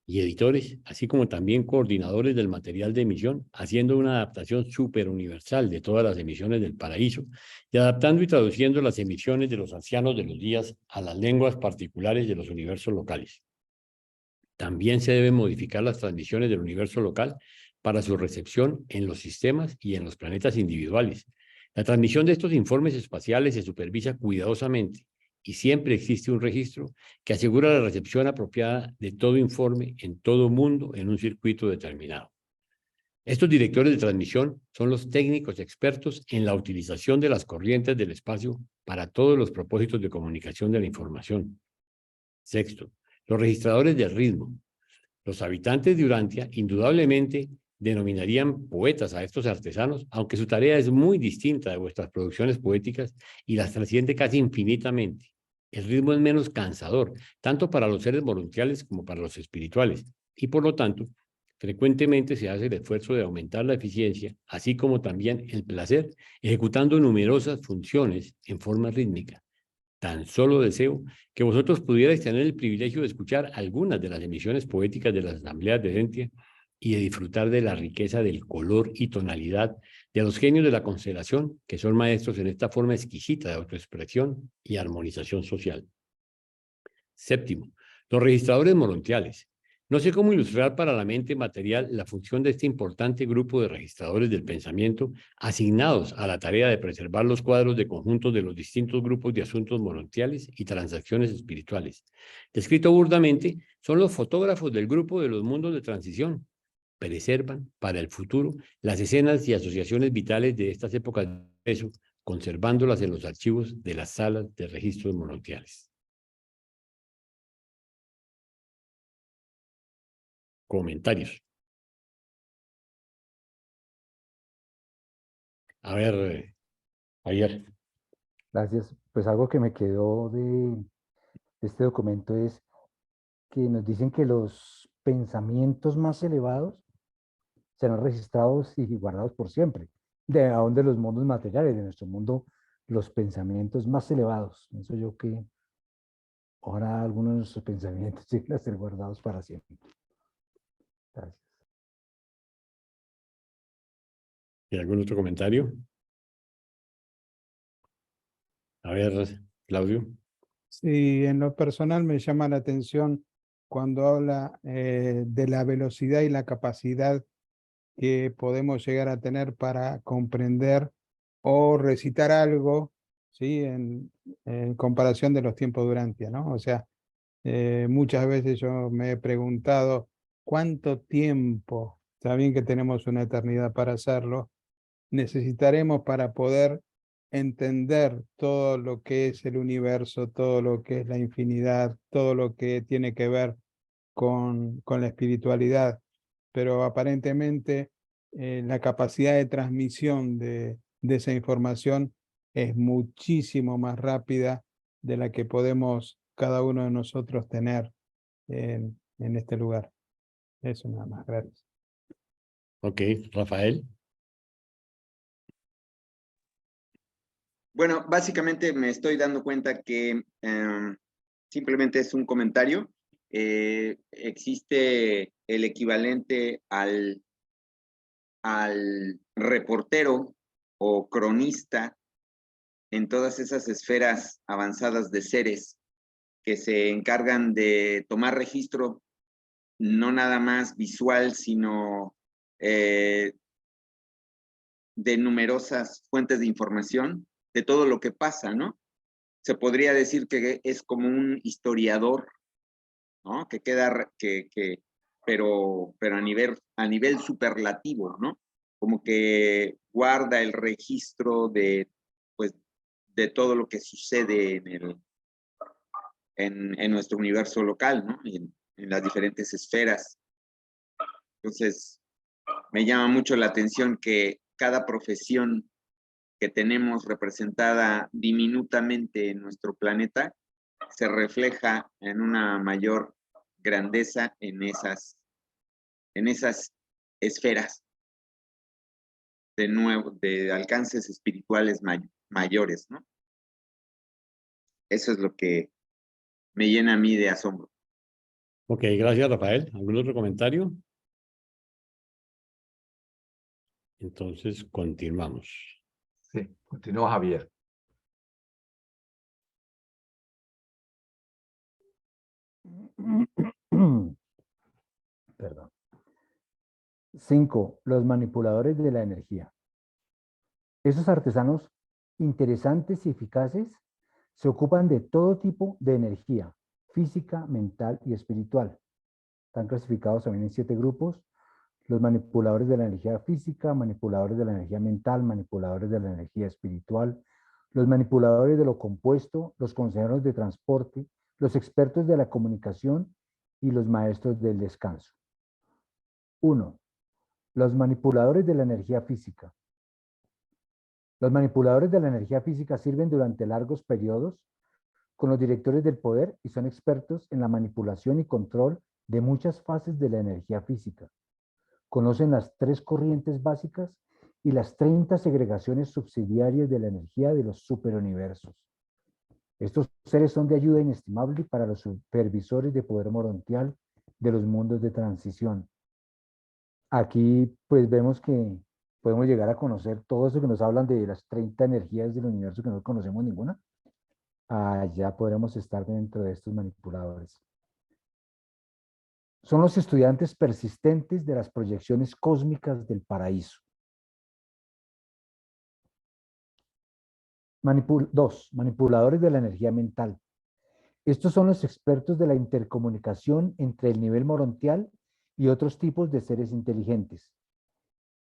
y editores, así como también coordinadores del material de emisión, haciendo una adaptación superuniversal de todas las emisiones del paraíso y adaptando y traduciendo las emisiones de los ancianos de los días a las lenguas particulares de los universos locales. También se deben modificar las transmisiones del universo local para su recepción en los sistemas y en los planetas individuales. La transmisión de estos informes espaciales se supervisa cuidadosamente y siempre existe un registro que asegura la recepción apropiada de todo informe en todo mundo en un circuito determinado. Estos directores de transmisión son los técnicos expertos en la utilización de las corrientes del espacio para todos los propósitos de comunicación de la información. Sexto, los registradores del ritmo. Los habitantes de Urantia indudablemente denominarían poetas a estos artesanos, aunque su tarea es muy distinta de vuestras producciones poéticas y las trasciende casi infinitamente. El ritmo es menos cansador, tanto para los seres voluntarios como para los espirituales, y por lo tanto, frecuentemente se hace el esfuerzo de aumentar la eficiencia, así como también el placer, ejecutando numerosas funciones en forma rítmica. Tan solo deseo que vosotros pudierais tener el privilegio de escuchar algunas de las emisiones poéticas de las asambleas de Herentia y de disfrutar de la riqueza del color y tonalidad de los genios de la constelación, que son maestros en esta forma exquisita de autoexpresión y armonización social. Séptimo, los registradores morontiales. No sé cómo ilustrar para la mente material la función de este importante grupo de registradores del pensamiento asignados a la tarea de preservar los cuadros de conjuntos de los distintos grupos de asuntos morontiales y transacciones espirituales. Descrito burdamente, son los fotógrafos del grupo de los mundos de transición. Preservan para el futuro las escenas y asociaciones vitales de estas épocas de peso, conservándolas en los archivos de las salas de registros morontiales. Comentarios. A ver, Javier. Gracias. Pues algo que me quedó de este documento es que nos dicen que los pensamientos más elevados serán registrados y guardados por siempre, aún de los mundos materiales, de nuestro mundo, los pensamientos más elevados. Pienso yo que ahora algunos de nuestros pensamientos tienen a ser guardados para siempre. Gracias. ¿Y algún otro comentario? A ver, Claudio. Sí, en lo personal me llama la atención cuando habla de la velocidad y la capacidad que podemos llegar a tener para comprender o recitar algo, ¿sí? En comparación de los tiempos de Urantia, ¿no? O sea, muchas veces yo me he preguntado cuánto tiempo, está bien que tenemos una eternidad para hacerlo, necesitaremos para poder entender todo lo que es el universo, todo lo que es la infinidad, todo lo que tiene que ver con la espiritualidad. Pero aparentemente la capacidad de transmisión de esa información es muchísimo más rápida de la que podemos cada uno de nosotros tener en este lugar. Eso nada más, gracias. Ok, Rafael. Bueno, básicamente me estoy dando cuenta que simplemente es un comentario. Existe el equivalente al reportero o cronista en todas esas esferas avanzadas de seres que se encargan de tomar registro, no nada más visual, sino de numerosas fuentes de información, de todo lo que pasa, ¿no? Se podría decir que es como un historiador, ¿no? Que queda, pero a nivel superlativo, ¿no? Como que guarda el registro de, pues, de todo lo que sucede en nuestro universo local, ¿no? En las diferentes esferas. Entonces, me llama mucho la atención que cada profesión que tenemos representada diminutamente en nuestro planeta se refleja en una mayor grandeza en esas esferas de alcances espirituales mayores, ¿no? Eso es lo que me llena a mí de asombro. Ok, gracias, Rafael. ¿Algún otro comentario? Entonces, continuamos. Sí, continúa Javier. Perdón. 5. Los manipuladores de la energía. Esos artesanos interesantes y eficaces se ocupan de todo tipo de energía, física, mental y espiritual. Están clasificados también en 7 grupos. Los manipuladores de la energía física, manipuladores de la energía mental, manipuladores de la energía espiritual, los manipuladores de lo compuesto, los consejeros de transporte, los expertos de la comunicación y los maestros del descanso. 1. Los manipuladores de la energía física. Los manipuladores de la energía física sirven durante largos periodos con los directores del poder y son expertos en la manipulación y control de muchas fases de la energía física. Conocen las 3 corrientes básicas y las 30 segregaciones subsidiarias de la energía de los superuniversos. Estos seres son de ayuda inestimable para los supervisores de poder morontial de los mundos de transición. Aquí pues vemos que podemos llegar a conocer todo eso que nos hablan de las 30 energías del universo que no conocemos ninguna. Ya podremos estar dentro de estos manipuladores. Son los estudiantes persistentes de las proyecciones cósmicas del paraíso. 2. Manipuladores de la energía mental. Estos son los expertos de la intercomunicación entre el nivel morontial y otros tipos de seres inteligentes.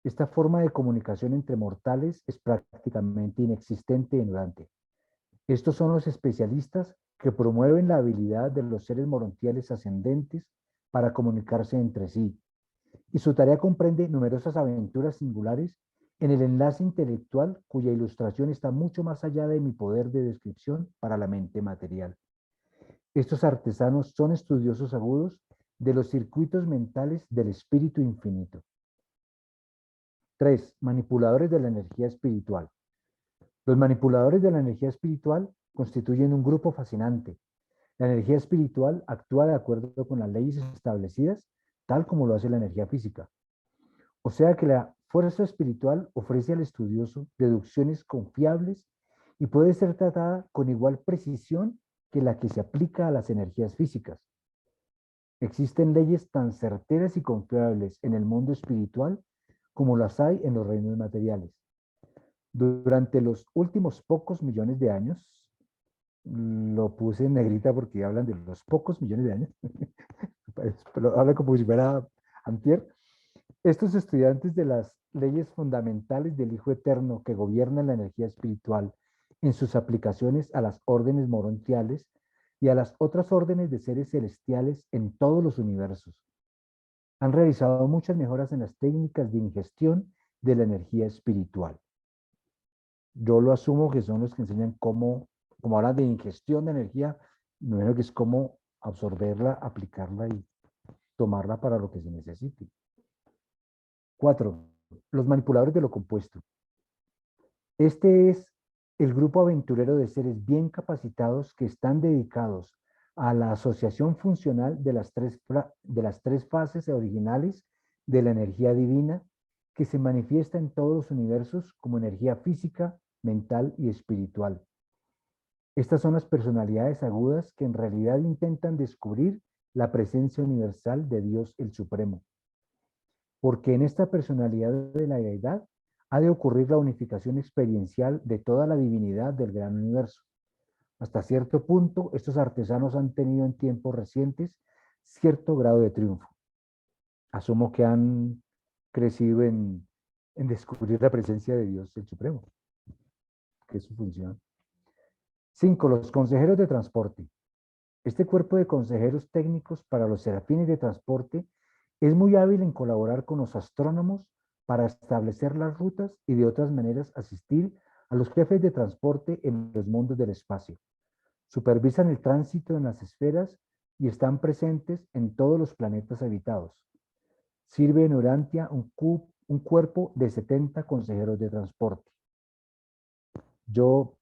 Esta forma de comunicación entre mortales es prácticamente inexistente en Dante. Estos son los especialistas que promueven la habilidad de los seres morontiales ascendentes para comunicarse entre sí, y su tarea comprende numerosas aventuras singulares en el enlace intelectual cuya ilustración está mucho más allá de mi poder de descripción para la mente material. Estos artesanos son estudiosos agudos de los circuitos mentales del espíritu infinito. 3. Manipuladores de la energía espiritual. Los manipuladores de la energía espiritual constituyen un grupo fascinante. La energía espiritual actúa de acuerdo con las leyes establecidas, tal como lo hace la energía física. O sea que la fuerza espiritual ofrece al estudioso deducciones confiables y puede ser tratada con igual precisión que la que se aplica a las energías físicas. Existen leyes tan certeras y confiables en el mundo espiritual como las hay en los reinos materiales. Durante los últimos pocos millones de años, lo puse en negrita porque hablan de los pocos millones de años, pero habla como si fuera antier. Estos estudiantes de las leyes fundamentales del Hijo Eterno que gobiernan la energía espiritual en sus aplicaciones a las órdenes morontiales y a las otras órdenes de seres celestiales en todos los universos. han realizado muchas mejoras en las técnicas de ingestión de la energía espiritual. Yo lo asumo que son los que enseñan cómo, como hablan de ingestión de energía, me imagino que es cómo absorberla, aplicarla y tomarla para lo que se necesite. 4. Los manipuladores de lo compuesto. Este es el grupo aventurero de seres bien capacitados que están dedicados a la asociación funcional de las tres fases originales de la energía divina que se manifiesta en todos los universos como energía física, mental y espiritual. Estas son las personalidades agudas que en realidad intentan descubrir la presencia universal de Dios el Supremo. Porque en esta personalidad de la deidad ha de ocurrir la unificación experiencial de toda la divinidad del gran universo. Hasta cierto punto, estos artesanos han tenido en tiempos recientes cierto grado de triunfo. Asumo que han crecido en descubrir la presencia de Dios el Supremo, que es su función. 5. Los consejeros de transporte. Este cuerpo de consejeros técnicos para los serafines de transporte es muy hábil en colaborar con los astrónomos para establecer las rutas y de otras maneras asistir a los jefes de transporte en los mundos del espacio. Supervisan el tránsito en las esferas y están presentes en todos los planetas habitados. Sirve en Urantia un cuerpo de 70 consejeros de transporte. Yo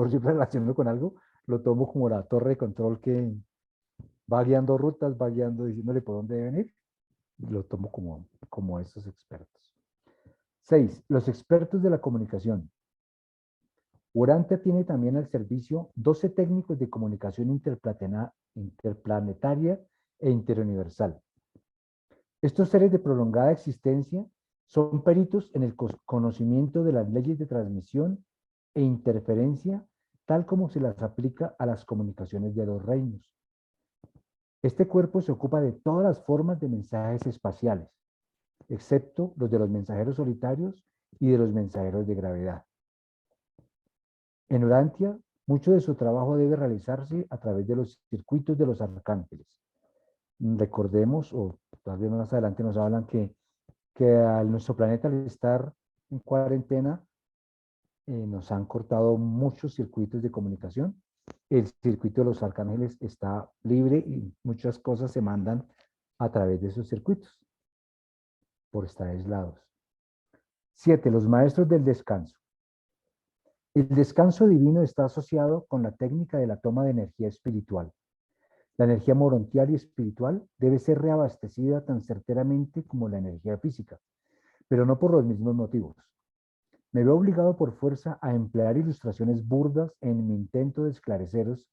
siempre relaciono con algo, lo tomo como la torre de control que va guiando rutas, va guiando, diciéndole por dónde deben ir. Lo tomo como estos expertos. 6. Los expertos de la comunicación. Urantia tiene también al servicio 12 técnicos de comunicación interplanetaria e interuniversal. Estos seres de prolongada existencia son peritos en el conocimiento de las leyes de transmisión e interferencia, tal como se las aplica a las comunicaciones de los reinos. Este cuerpo se ocupa de todas las formas de mensajes espaciales, excepto los de los mensajeros solitarios y de los mensajeros de gravedad. En Urantia, mucho de su trabajo debe realizarse a través de los circuitos de los arcángeles. Recordemos, o tal vez más adelante nos hablan que a nuestro planeta, al estar en cuarentena, nos han cortado muchos circuitos de comunicación. El circuito de los arcángeles está libre y muchas cosas se mandan a través de esos circuitos por estar aislados. 7. Los maestros del descanso. El descanso divino está asociado con la técnica de la toma de energía espiritual. La energía morontial y espiritual debe ser reabastecida tan certeramente como la energía física, pero no por los mismos motivos. Me veo obligado por fuerza a emplear ilustraciones burdas en mi intento de esclareceros.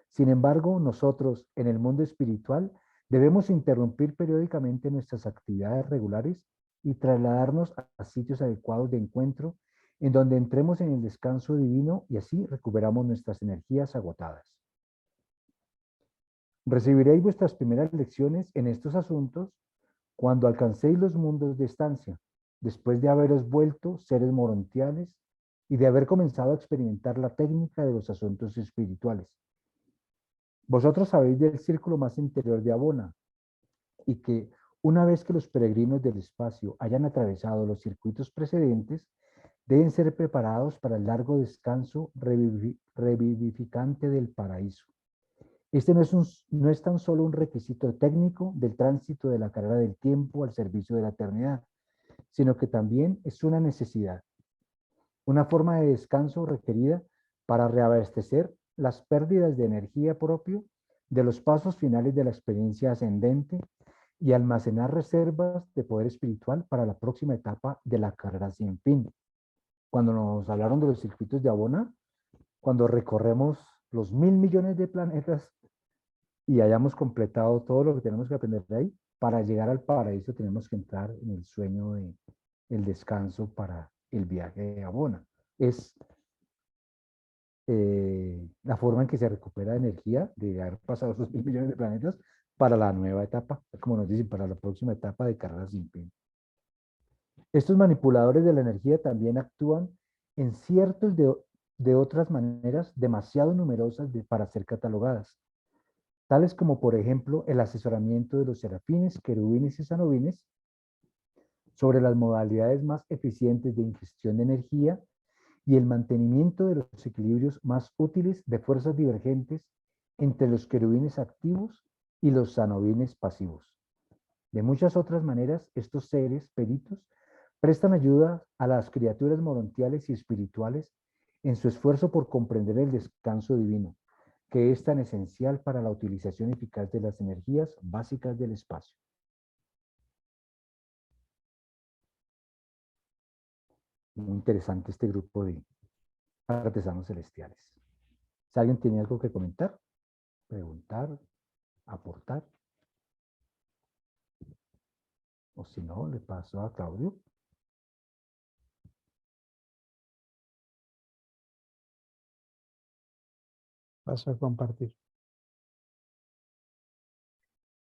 Sin embargo, nosotros, en el mundo espiritual, debemos interrumpir periódicamente nuestras actividades regulares y trasladarnos a sitios adecuados de encuentro en donde entremos en el descanso divino y así recuperamos nuestras energías agotadas. Recibiréis vuestras primeras lecciones en estos asuntos cuando alcancéis los mundos de estancia, después de haberos vuelto seres morontiales y de haber comenzado a experimentar la técnica de los asuntos espirituales. Vosotros sabéis del círculo más interior de Abona y que una vez que los peregrinos del espacio hayan atravesado los circuitos precedentes, deben ser preparados para el largo descanso revivificante del paraíso. Este no es tan solo un requisito técnico del tránsito de la carrera del tiempo al servicio de la eternidad, sino que también es una necesidad, una forma de descanso requerida para reabastecer las pérdidas de energía propio de los pasos finales de la experiencia ascendente y almacenar reservas de poder espiritual para la próxima etapa de la carrera sin fin. Cuando nos hablaron de los circuitos de Abona, cuando recorremos los 1.000 millones de planetas y hayamos completado todo lo que tenemos que aprender de ahí, para llegar al paraíso tenemos que entrar en el sueño de el descanso para el viaje de Abona. Es la forma en que se recupera energía de haber pasado esos 1.000 millones de planetas para la nueva etapa, como nos dicen, para la próxima etapa de carrera sin fin. Estos manipuladores de la energía también actúan en ciertos de otras maneras demasiado numerosas para ser catalogadas. tales como por ejemplo el asesoramiento de los serafines, querubines y sanubines sobre las modalidades más eficientes de ingestión de energía y el mantenimiento de los equilibrios más útiles de fuerzas divergentes entre los querubines activos y los sanubines pasivos. De muchas otras maneras, estos seres peritos prestan ayuda a las criaturas morontiales y espirituales en su esfuerzo por comprender el descanso divino, que es tan esencial para la utilización eficaz de las energías básicas del espacio. Muy interesante este grupo de artesanos celestiales. Si alguien tiene algo que comentar, preguntar, aportar, o si no, le paso a Claudio. Paso a compartir.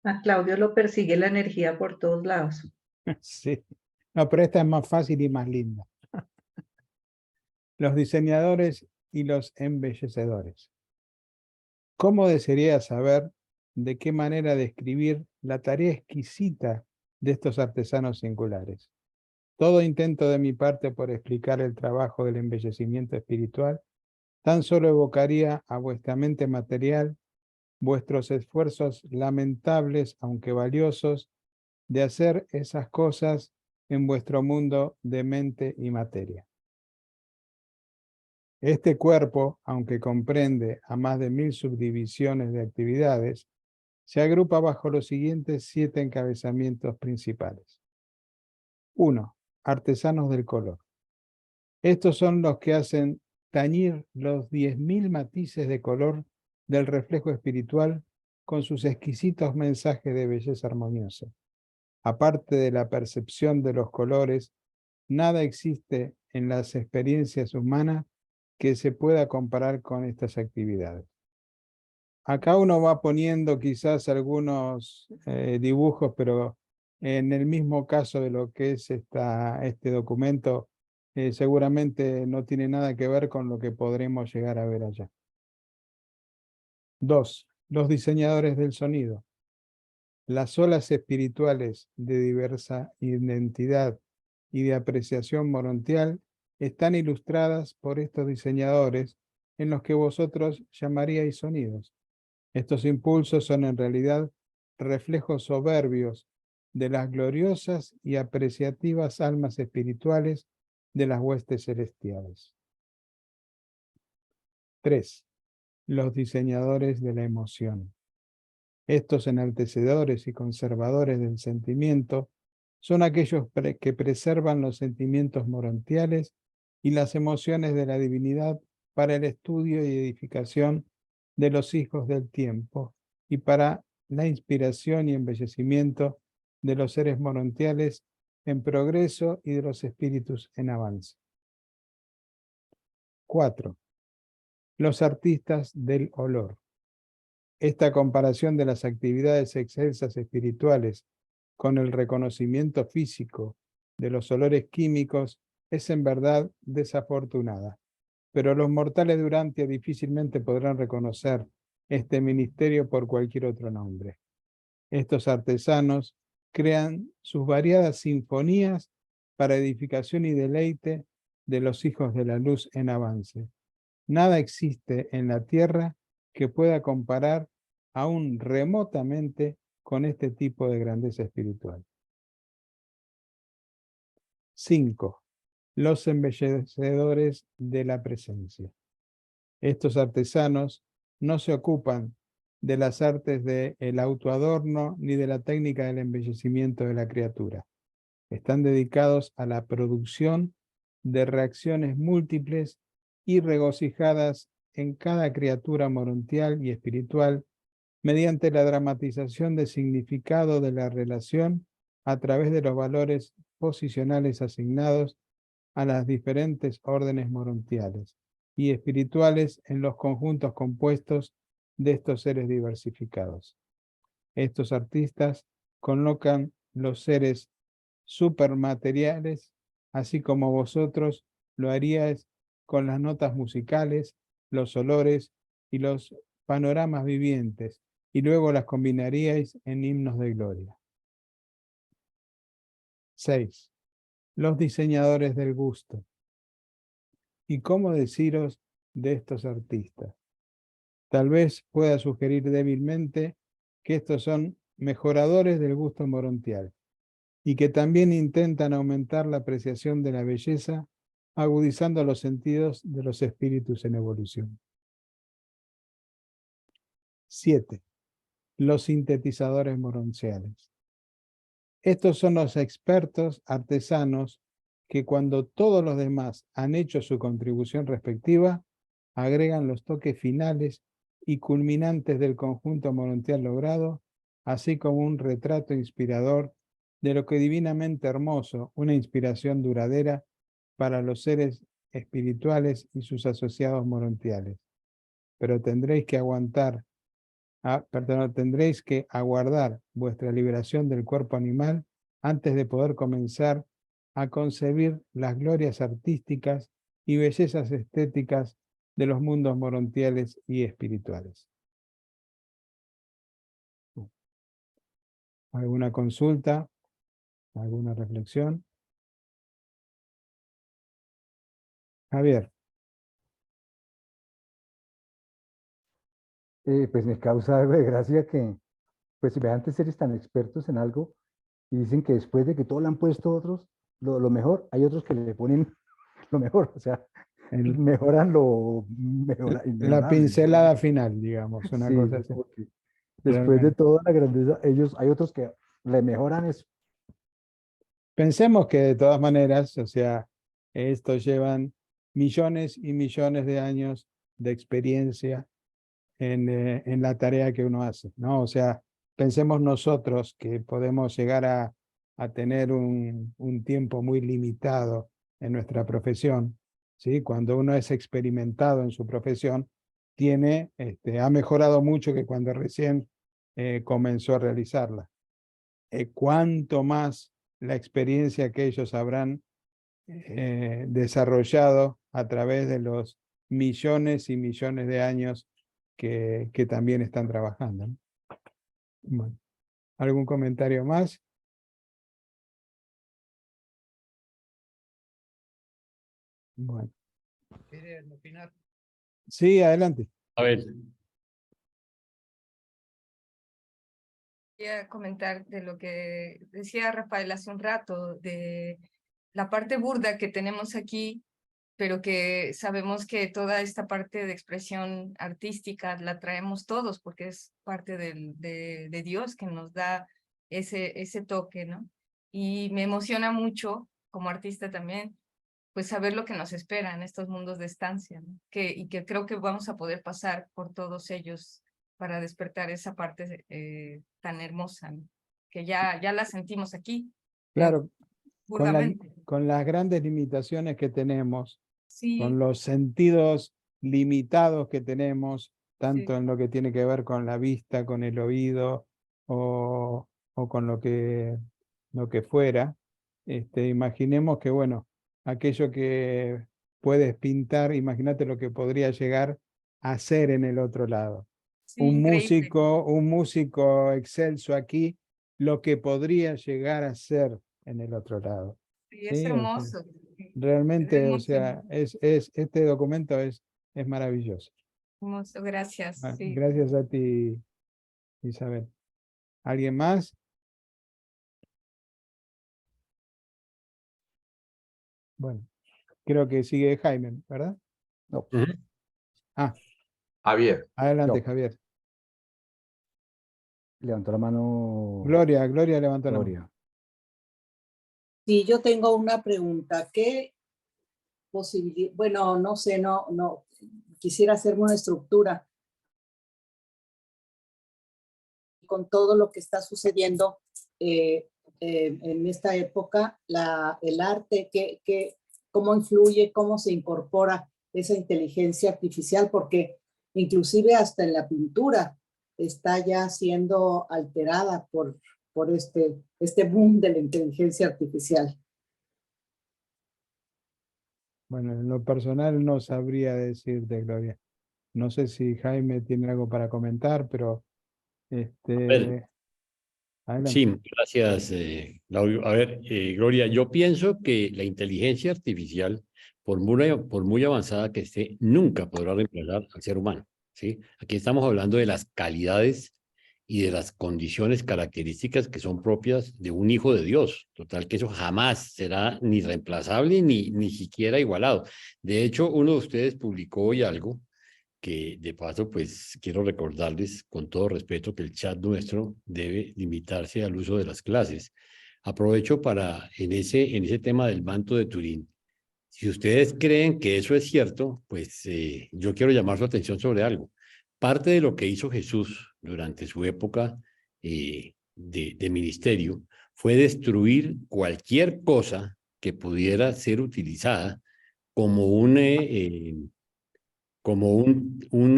A Claudio lo persigue la energía por todos lados. Sí. No, pero esta es más fácil y más linda. Los diseñadores y los embellecedores. ¿Cómo desearía saber de qué manera describir la tarea exquisita de estos artesanos singulares? Todo intento de mi parte por explicar el trabajo del embellecimiento espiritual tan solo evocaría a vuestra mente material vuestros esfuerzos lamentables, aunque valiosos, de hacer esas cosas en vuestro mundo de mente y materia. Este cuerpo, aunque comprende a más de 1000 subdivisiones de actividades, se agrupa bajo los siguientes 7 encabezamientos principales. 1. Artesanos del color. Estos son los que hacen tañir los 10.000 matices de color del reflejo espiritual con sus exquisitos mensajes de belleza armoniosa. Aparte de la percepción de los colores, nada existe en las experiencias humanas que se pueda comparar con estas actividades. Acá uno va poniendo quizás algunos dibujos, pero en el mismo caso de lo que es este documento, seguramente no tiene nada que ver con lo que podremos llegar a ver allá. 2. Los diseñadores del sonido. Las olas espirituales de diversa identidad y de apreciación morontial están ilustradas por estos diseñadores en los que vosotros llamaríais sonidos. Estos impulsos son en realidad reflejos soberbios de las gloriosas y apreciativas almas espirituales de las huestes celestiales. 3. Los diseñadores de la emoción. Estos enaltecedores y conservadores del sentimiento son aquellos que preservan los sentimientos morontiales y las emociones de la divinidad para el estudio y edificación de los hijos del tiempo y para la inspiración y embellecimiento de los seres morontiales en progreso y de los espíritus en avance. 4. Los artistas del olor. Esta comparación de las actividades excelsas espirituales con el reconocimiento físico de los olores químicos es en verdad desafortunada, pero los mortales de Urantia difícilmente podrán reconocer este ministerio por cualquier otro nombre. Estos artesanos crean sus variadas sinfonías para edificación y deleite de los hijos de la luz en avance. Nada existe en la tierra que pueda comparar aún remotamente con este tipo de grandeza espiritual. 5. Los embellecedores de la presencia. Estos artesanos no se ocupan de las artes del autoadorno ni de la técnica del embellecimiento de la criatura. Están dedicados a la producción de reacciones múltiples y regocijadas en cada criatura morontial y espiritual mediante la dramatización de significado de la relación a través de los valores posicionales asignados a las diferentes órdenes morontiales y espirituales en los conjuntos compuestos de estos seres diversificados. Estos artistas colocan los seres supermateriales, así como vosotros lo haríais con las notas musicales, los olores y los panoramas vivientes, y luego las combinaríais en himnos de gloria. 6. Los diseñadores del gusto. ¿Y cómo deciros de estos artistas? Tal vez pueda sugerir débilmente que estos son mejoradores del gusto morontial y que también intentan aumentar la apreciación de la belleza, agudizando los sentidos de los espíritus en evolución. 7. Los sintetizadores morontiales. Estos son los expertos artesanos que cuando todos los demás han hecho su contribución respectiva, agregan los toques finales y culminantes del conjunto morontial logrado, así como un retrato inspirador de lo que divinamente hermoso, una inspiración duradera para los seres espirituales y sus asociados morontiales. Pero tendréis que tendréis que aguardar vuestra liberación del cuerpo animal antes de poder comenzar a concebir las glorias artísticas y bellezas estéticas de los mundos morontiales y espirituales. ¿Alguna consulta? ¿Alguna reflexión? Javier. Pues me causa algo de gracia que, pues semejantes seres tan expertos en algo y dicen que después de que todo le han puesto otros, lo mejor, hay otros que le ponen lo mejor, o sea, mejoran La inmejorable. pincelada final, digamos, una Sí, cosa es así. como que después de Realmente. toda la grandeza, hay otros que le mejoran eso. Pensemos que de todas maneras, o sea, estos llevan millones y millones de años de experiencia en la tarea que uno hace, ¿no? O sea, pensemos nosotros que podemos llegar a tener un tiempo muy limitado en nuestra profesión, ¿sí? Cuando uno es experimentado en su profesión, ha mejorado mucho que cuando recién comenzó a realizarla. Cuánto más la experiencia que ellos habrán desarrollado a través de los millones y millones de años que también están trabajando, ¿no? Bueno, ¿algún comentario más? Bueno. ¿Quieren opinar? Sí, adelante. A ver, Quería comentar de lo que decía Rafael hace un rato, de la parte burda que tenemos aquí, pero que sabemos que toda esta parte de expresión artística la traemos todos, porque es parte de Dios que nos da ese toque, ¿no? Y me emociona mucho, como artista también, pues saber lo que nos espera en estos mundos de estancia, ¿no? Y que creo que vamos a poder pasar por todos ellos para despertar esa parte tan hermosa, ¿no? Que ya la sentimos aquí, Claro, burdamente. con las grandes limitaciones que tenemos, Sí, con los sentidos limitados que tenemos, tanto sí. en lo que tiene que ver con la vista, con el oído o con lo que fuera, imaginemos que, bueno, aquello que puedes pintar, imagínate lo que podría llegar a ser en el otro lado. Sí, increíble. Un músico excelso aquí, lo que podría llegar a ser en el otro lado. Sí, es Sí, o sea, hermoso. realmente, o Hermoso, sea, este documento es maravilloso. hermoso, gracias. Ah, Sí. gracias a ti, Isabel. ¿Alguien más? Bueno, creo que sigue Jaime, ¿verdad? No, ujú. Ah, Javier, adelante, No. Javier. levantó la mano Gloria levantó la mano. Gloria. Sí, yo tengo una pregunta. ¿Qué posibilidad? Bueno, no sé, no, quisiera hacerme una estructura con todo lo que está sucediendo en esta época, el arte, cómo influye, cómo se incorpora esa inteligencia artificial, porque inclusive hasta en la pintura está ya siendo alterada por este boom de la inteligencia artificial. Bueno, en lo personal no sabría decirte, Gloria. No sé si Jaime tiene algo para comentar, pero Adelante. Sí, gracias, Claudio. A ver, Gloria, yo pienso que la inteligencia artificial, por muy avanzada que esté, nunca podrá reemplazar al ser humano, ¿sí? Aquí estamos hablando de las calidades y de las condiciones características que son propias de un hijo de Dios. Total, que eso jamás será ni reemplazable ni siquiera igualado. De hecho, uno de ustedes publicó hoy algo que de paso, pues quiero recordarles con todo respeto que el chat nuestro debe limitarse al uso de las clases. Aprovecho para, en ese tema del manto de Turín, si ustedes creen que eso es cierto, pues yo quiero llamar su atención sobre algo. Parte de lo que hizo Jesús durante su época de ministerio fue destruir cualquier cosa que pudiera ser utilizada como un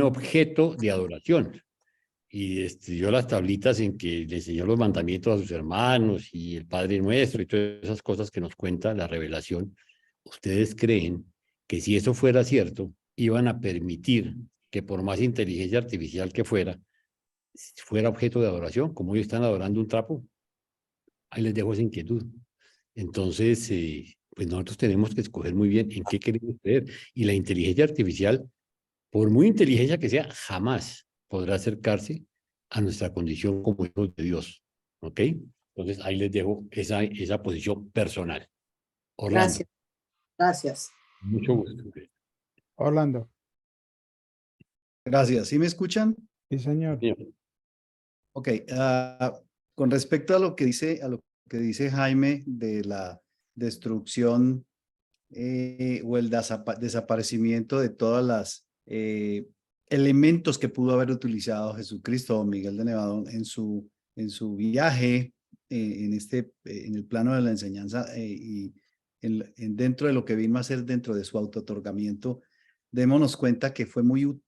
objeto de adoración. Y dio las tablitas en que le enseñó los mandamientos a sus hermanos y el Padre Nuestro y todas esas cosas que nos cuenta la revelación. ¿Ustedes creen que si eso fuera cierto, iban a permitir que por más inteligencia artificial que fuera objeto de adoración, como ellos están adorando un trapo? Ahí les dejo esa inquietud. Entonces, pues nosotros tenemos que escoger muy bien en qué queremos creer. Y la inteligencia artificial, por muy inteligencia que sea, jamás podrá acercarse a nuestra condición como hijos de Dios. ¿Ok? Entonces, ahí les dejo esa posición personal. Orlando, Gracias, gracias. mucho gusto. Orlando. Gracias. ¿Sí me escuchan? Sí, señor. Señor. Ok. Con respecto a lo que dice Jaime de la destrucción o el desaparecimiento de todas las elementos que pudo haber utilizado Jesucristo o Miguel de Nevadón en su viaje en el plano de la enseñanza y dentro de lo que vino a ser dentro de su autootorgamiento, démonos cuenta que fue muy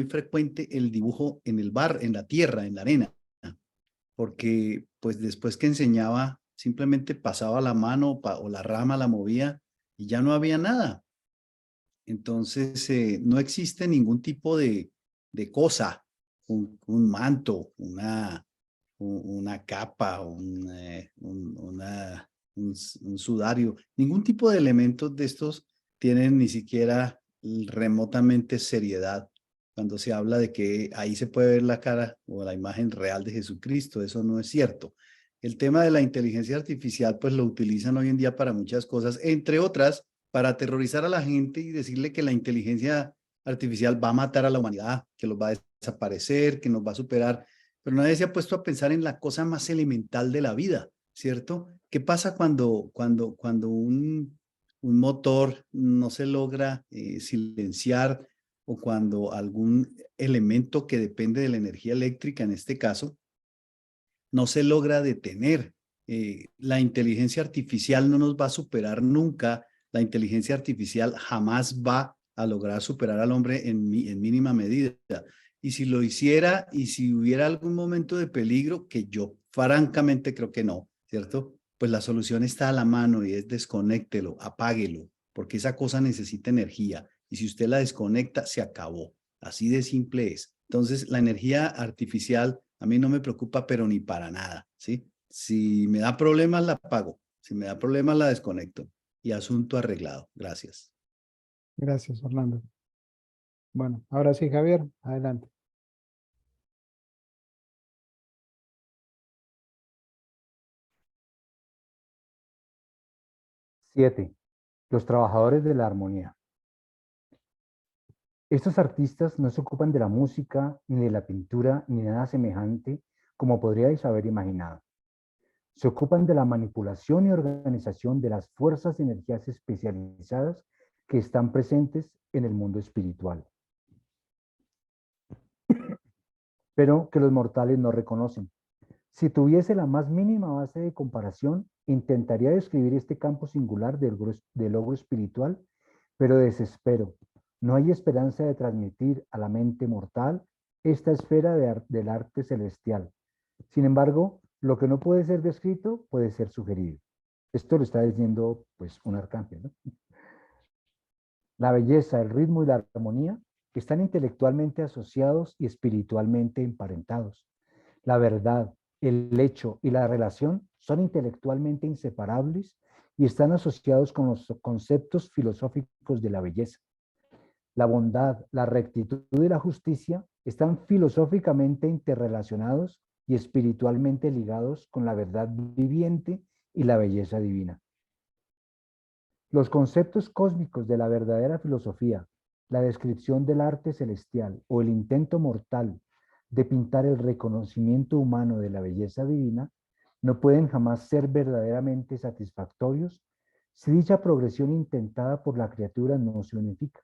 frecuente el dibujo en el en la tierra, en la arena, porque pues después que enseñaba simplemente pasaba la mano o la rama la movía y ya no había nada. Entonces no existe ningún tipo de cosa, un manto, una capa, un sudario, ningún tipo de elementos de estos tienen ni siquiera remotamente seriedad. Cuando se habla de que ahí se puede ver la cara o la imagen real de Jesucristo, eso no es cierto. El tema de la inteligencia artificial, pues lo utilizan hoy en día para muchas cosas, entre otras, para aterrorizar a la gente y decirle que la inteligencia artificial va a matar a la humanidad, que los va a desaparecer, que nos va a superar. Pero nadie se ha puesto a pensar en la cosa más elemental de la vida, ¿cierto? ¿Qué pasa cuando un motor no se logra silenciar o cuando algún elemento que depende de la energía eléctrica, en este caso, no se logra detener? La inteligencia artificial no nos va a superar nunca. La inteligencia artificial jamás va a lograr superar al hombre en mínima medida. Y si lo hiciera y si hubiera algún momento de peligro, que yo francamente creo que no, ¿cierto? Pues la solución está a la mano y es desconéctelo, apáguelo, porque esa cosa necesita energía. Y si usted la desconecta, se acabó. Así de simple es. Entonces, la energía artificial a mí no me preocupa, pero ni para nada, ¿sí? Si me da problemas, la apago. Si me da problemas, la desconecto. Y asunto arreglado. Gracias. Gracias, Orlando. Bueno, ahora sí, Javier, adelante. Siete, los trabajadores de la armonía. Estos artistas no se ocupan de la música, ni de la pintura, ni de nada semejante, como podríais haber imaginado. Se ocupan de la manipulación y organización de las fuerzas y energías especializadas que están presentes en el mundo espiritual, pero que los mortales no reconocen. Si tuviese la más mínima base de comparación, intentaría describir este campo singular del logro espiritual, pero desespero. No hay esperanza de transmitir a la mente mortal esta esfera del arte celestial. Sin embargo, lo que no puede ser descrito puede ser sugerido. Esto lo está diciendo pues un arcángel, ¿no? La belleza, el ritmo y la armonía están intelectualmente asociados y espiritualmente emparentados, La verdad, el hecho y la relación son intelectualmente inseparables y están asociados con los conceptos filosóficos de la belleza. La bondad, la rectitud y la justicia están filosóficamente interrelacionados y espiritualmente ligados con la verdad viviente y la belleza divina. Los conceptos cósmicos de la verdadera filosofía, la descripción del arte celestial o el intento mortal de pintar el reconocimiento humano de la belleza divina, no pueden jamás ser verdaderamente satisfactorios si dicha progresión intentada por la criatura no se unifica.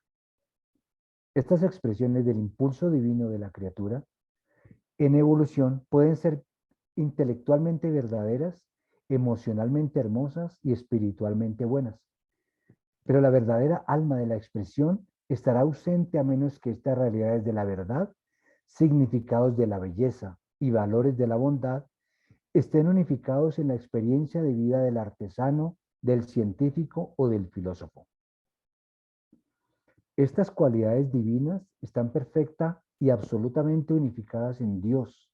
Estas expresiones del impulso divino de la criatura en evolución pueden ser intelectualmente verdaderas, emocionalmente hermosas y espiritualmente buenas. Pero la verdadera alma de la expresión estará ausente a menos que estas realidades de la verdad, significados de la belleza y valores de la bondad estén unificados en la experiencia de vida del artesano, del científico o del filósofo. Estas cualidades divinas están perfecta y absolutamente unificadas en Dios,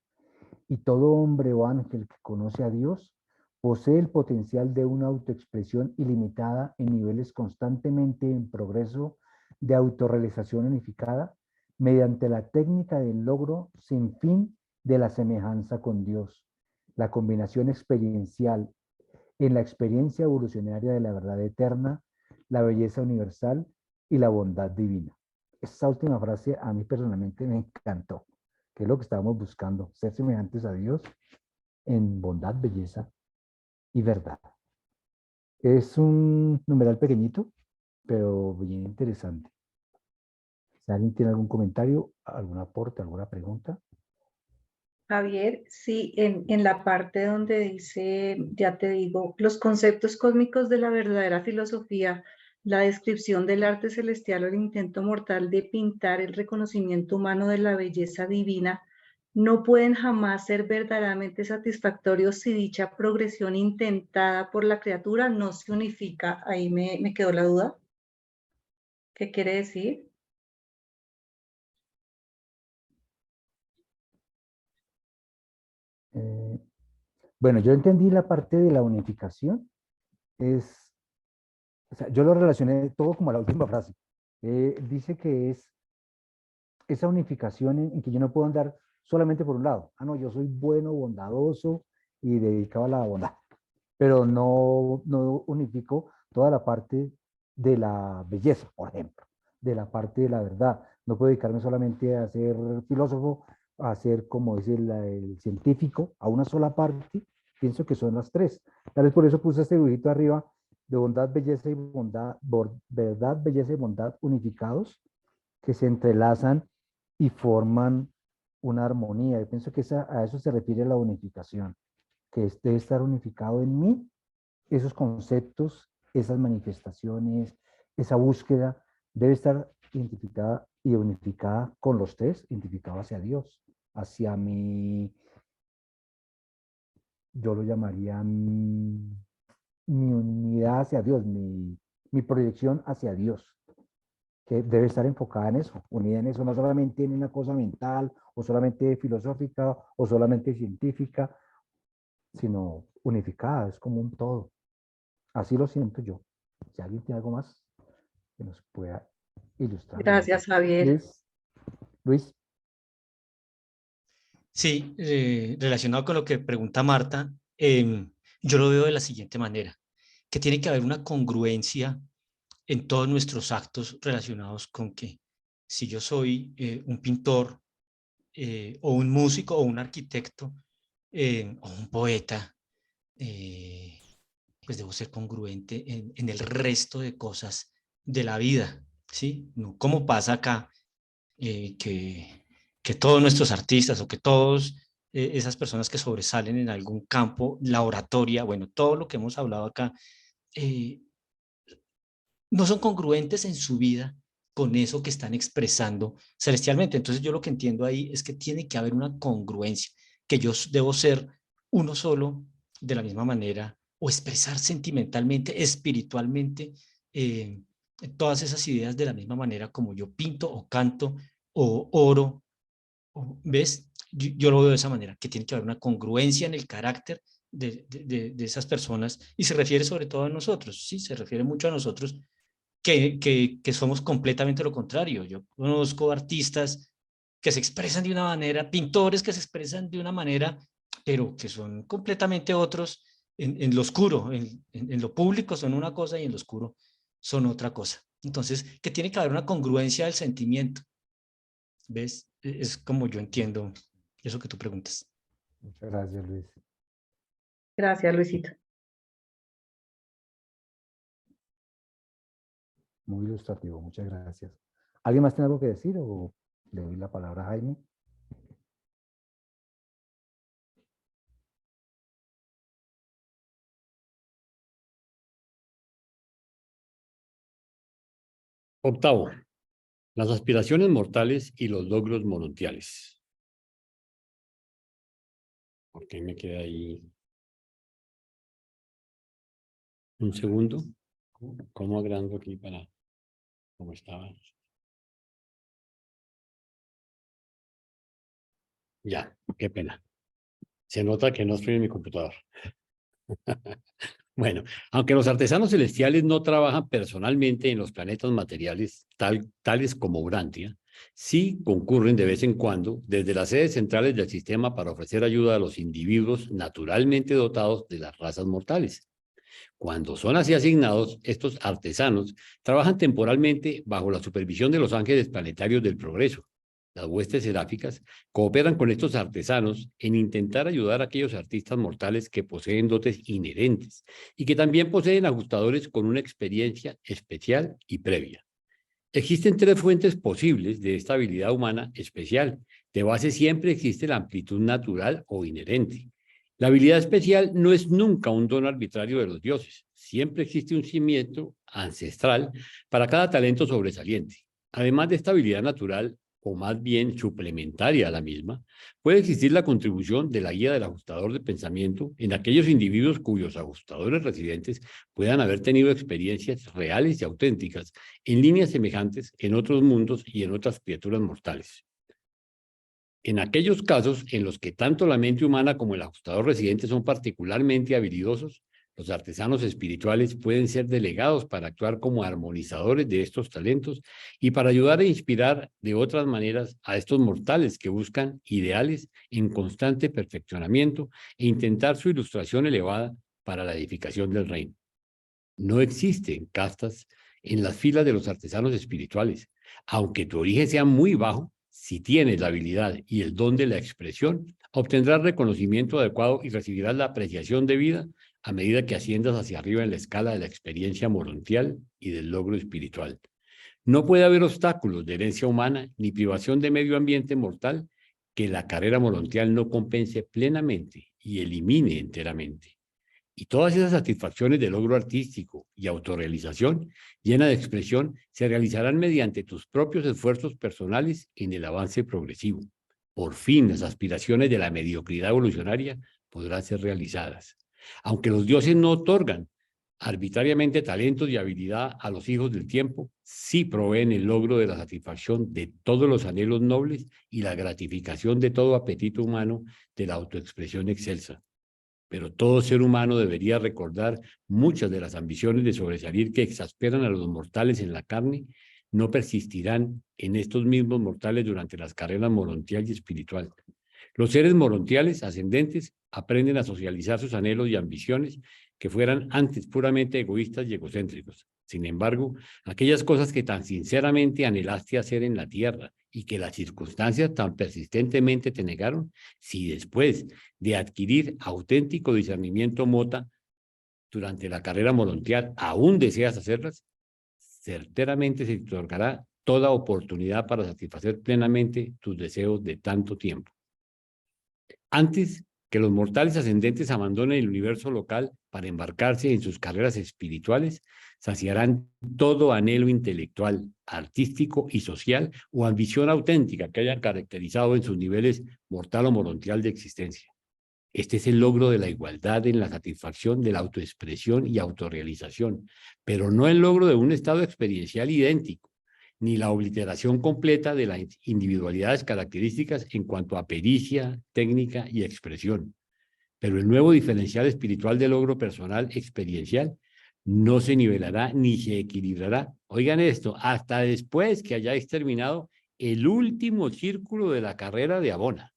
y todo hombre o ángel que conoce a Dios posee el potencial de una autoexpresión ilimitada en niveles constantemente en progreso de autorrealización unificada mediante la técnica del logro sin fin de la semejanza con Dios, la combinación experiencial en la experiencia evolucionaria de la verdad eterna, la belleza universal y la bondad divina. Esta última frase a mí personalmente me encantó, que es lo que estábamos buscando, ser semejantes a Dios en bondad, belleza y verdad. Es un numeral pequeñito, pero bien interesante. Si alguien tiene algún comentario, algún aporte, alguna pregunta. Javier, sí, en la parte donde dice, ya te digo, los conceptos cósmicos de la verdadera filosofía, la descripción del arte celestial o el intento mortal de pintar el reconocimiento humano de la belleza divina, no pueden jamás ser verdaderamente satisfactorios si dicha progresión intentada por la criatura no se unifica. Ahí me quedó la duda. ¿Qué quiere decir? Bueno, yo entendí la parte de la unificación. O sea, yo lo relacioné todo como a la última frase. Dice que es esa unificación en que yo no puedo andar solamente por un lado. Ah, no, yo soy bueno, bondadoso y dedicado a la bondad. Pero no unifico toda la parte de la belleza, por ejemplo, de la parte de la verdad. No puedo dedicarme solamente a ser filósofo, a ser, como dice el científico, a una sola parte. Pienso que son las tres. Tal vez por eso puse este dibujito arriba de bondad, belleza y bondad, verdad, belleza y bondad unificados, que se entrelazan y forman una armonía. Yo pienso que a eso se refiere la unificación, que debe estar unificado en mí, esos conceptos, esas manifestaciones, esa búsqueda, debe estar identificada y unificada con los tres, identificado hacia Dios, hacia mi, yo lo llamaría mi unidad hacia Dios, mi proyección hacia Dios, que debe estar enfocada en eso, unida en eso, no solamente en una cosa mental, o solamente filosófica, o solamente científica, sino unificada, es como un todo. Así lo siento yo. Si alguien tiene algo más que nos pueda ilustrar. Gracias, Javier. Luis. Sí, relacionado con lo que pregunta Marta, yo lo veo de la siguiente manera, que tiene que haber una congruencia en todos nuestros actos relacionados con que si yo soy un pintor o un músico o un arquitecto o un poeta, pues debo ser congruente en el resto de cosas de la vida, ¿sí? No como pasa acá, que todos nuestros artistas o que todos esas personas que sobresalen en algún campo, la oratoria, bueno, todo lo que hemos hablado acá, no son congruentes en su vida con eso que están expresando celestialmente. Entonces yo lo que entiendo ahí es que tiene que haber una congruencia, que yo debo ser uno solo de la misma manera o expresar sentimentalmente, espiritualmente, todas esas ideas de la misma manera como yo pinto o canto o oro. ¿Ves? yo lo veo de esa manera, que tiene que haber una congruencia en el carácter de esas personas, y se refiere sobre todo a nosotros, sí, se refiere mucho a nosotros, que somos completamente lo contrario. Yo conozco artistas que se expresan de una manera, pintores que se expresan de una manera, pero que son completamente otros en lo oscuro, en lo público son una cosa y en lo oscuro son otra cosa. Entonces, que tiene que haber una congruencia del sentimiento. ¿Ves? Es como yo entiendo eso que tú preguntas. Muchas gracias, Luis. Gracias, Luisito. Muy ilustrativo, muchas gracias. ¿Alguien más tiene algo que decir o le doy la palabra a Jaime? Octavo, las aspiraciones mortales y los logros morontiales. ¿Por qué me queda ahí? Un segundo. ¿Cómo agrando aquí para cómo estaba? Ya, qué pena. Se nota que no estoy en mi computador. Bueno, aunque los artesanos celestiales no trabajan personalmente en los planetas materiales, tales como Urantia, sí concurren de vez en cuando desde las sedes centrales del sistema para ofrecer ayuda a los individuos naturalmente dotados de las razas mortales. Cuando son así asignados, estos artesanos trabajan temporalmente bajo la supervisión de los ángeles planetarios del progreso. Las huestes seráficas cooperan con estos artesanos en intentar ayudar a aquellos artistas mortales que poseen dotes inherentes y que también poseen ajustadores con una experiencia especial y previa. Existen tres fuentes posibles de esta habilidad humana especial. De base siempre existe la amplitud natural o inherente. La habilidad especial no es nunca un don arbitrario de los dioses. Siempre existe un cimiento ancestral para cada talento sobresaliente. Además de esta habilidad natural, o más bien suplementaria a la misma, puede existir la contribución de la guía del ajustador de pensamiento en aquellos individuos cuyos ajustadores residentes puedan haber tenido experiencias reales y auténticas en líneas semejantes en otros mundos y en otras criaturas mortales. En aquellos casos en los que tanto la mente humana como el ajustador residente son particularmente habilidosos, los artesanos espirituales pueden ser delegados para actuar como armonizadores de estos talentos y para ayudar e inspirar de otras maneras a estos mortales que buscan ideales en constante perfeccionamiento e intentar su ilustración elevada para la edificación del reino. No existen castas en las filas de los artesanos espirituales. Aunque tu origen sea muy bajo, si tienes la habilidad y el don de la expresión, obtendrás reconocimiento adecuado y recibirás la apreciación debida a medida que asciendas hacia arriba en la escala de la experiencia morontial y del logro espiritual. No puede haber obstáculos de herencia humana ni privación de medio ambiente mortal que la carrera morontial no compense plenamente y elimine enteramente. Y todas esas satisfacciones de logro artístico y autorrealización llena de expresión se realizarán mediante tus propios esfuerzos personales en el avance progresivo. Por fin, las aspiraciones de la mediocridad evolucionaria podrán ser realizadas. Aunque los dioses no otorgan arbitrariamente talentos y habilidad a los hijos del tiempo, sí proveen el logro de la satisfacción de todos los anhelos nobles y la gratificación de todo apetito humano de la autoexpresión excelsa. Pero todo ser humano debería recordar muchas de las ambiciones de sobresalir que exasperan a los mortales en la carne, no persistirán en estos mismos mortales durante las carreras morontial y espiritual. Los seres morontiales ascendentes aprenden a socializar sus anhelos y ambiciones que fueran antes puramente egoístas y egocéntricos. Sin embargo, aquellas cosas que tan sinceramente anhelaste hacer en la tierra y que las circunstancias tan persistentemente te negaron, si después de adquirir auténtico discernimiento mota durante la carrera morontial aún deseas hacerlas, certeramente se te otorgará toda oportunidad para satisfacer plenamente tus deseos de tanto tiempo. Antes que los mortales ascendentes abandonen el universo local para embarcarse en sus carreras espirituales, saciarán todo anhelo intelectual, artístico y social o ambición auténtica que hayan caracterizado en sus niveles mortal o morontial de existencia. Este es el logro de la igualdad en la satisfacción de la autoexpresión y autorrealización, pero no el logro de un estado experiencial idéntico. ni la obliteración completa de las individualidades características en cuanto a pericia, técnica y expresión. Pero el nuevo diferencial espiritual del logro personal experiencial no se nivelará ni se equilibrará. Oigan esto, hasta después que haya exterminado el último círculo de la carrera de Abona.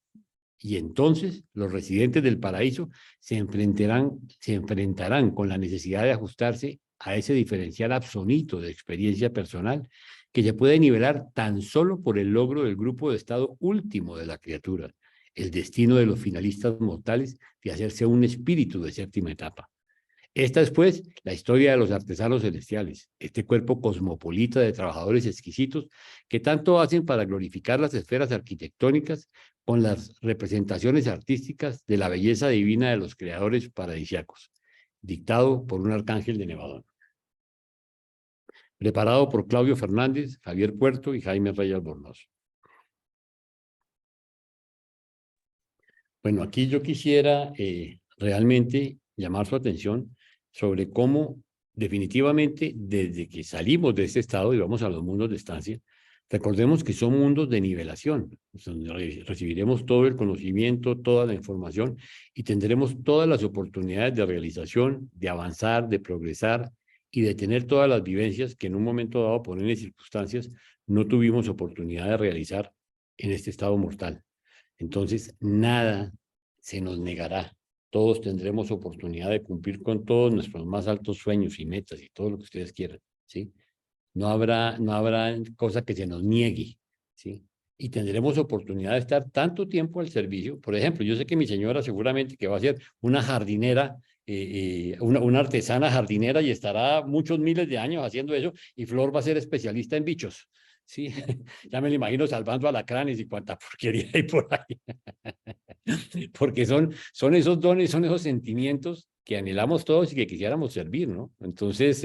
Y entonces los residentes del paraíso se enfrentarán con la necesidad de ajustarse a ese diferencial absoluto de experiencia personal que se puede nivelar tan solo por el logro del grupo de estado último de la criatura, el destino de los finalistas mortales de hacerse un espíritu de séptima etapa. Esta es, pues, la historia de los artesanos celestiales, este cuerpo cosmopolita de trabajadores exquisitos que tanto hacen para glorificar las esferas arquitectónicas con las representaciones artísticas de la belleza divina de los creadores paradisíacos, dictado por un arcángel de Nevadón. Preparado por Claudio Fernández, Javier Puerto y Jaime Rey Albornoz. Bueno, aquí yo quisiera realmente llamar su atención sobre cómo definitivamente desde que salimos de este estado y vamos a los mundos de estancia, recordemos que son mundos de nivelación, donde recibiremos todo el conocimiento, toda la información y tendremos todas las oportunidades de realización, de avanzar, de progresar y de tener todas las vivencias que en un momento dado, por N circunstancias, no tuvimos oportunidad de realizar en este estado mortal. Entonces, nada se nos negará. Todos tendremos oportunidad de cumplir con todos nuestros más altos sueños y metas y todo lo que ustedes quieran, ¿sí? No habrá cosa que se nos niegue, ¿sí? Y tendremos oportunidad de estar tanto tiempo al servicio. Por ejemplo, yo sé que mi señora seguramente que va a ser una jardinera, una artesana jardinera y estará muchos miles de años haciendo eso, y Flor va a ser especialista en bichos, ¿sí? Ya me lo imagino salvando alacranes y cuanta porquería hay por ahí. Porque son esos dones, son esos sentimientos que anhelamos todos y que quisiéramos servir, ¿no? Entonces,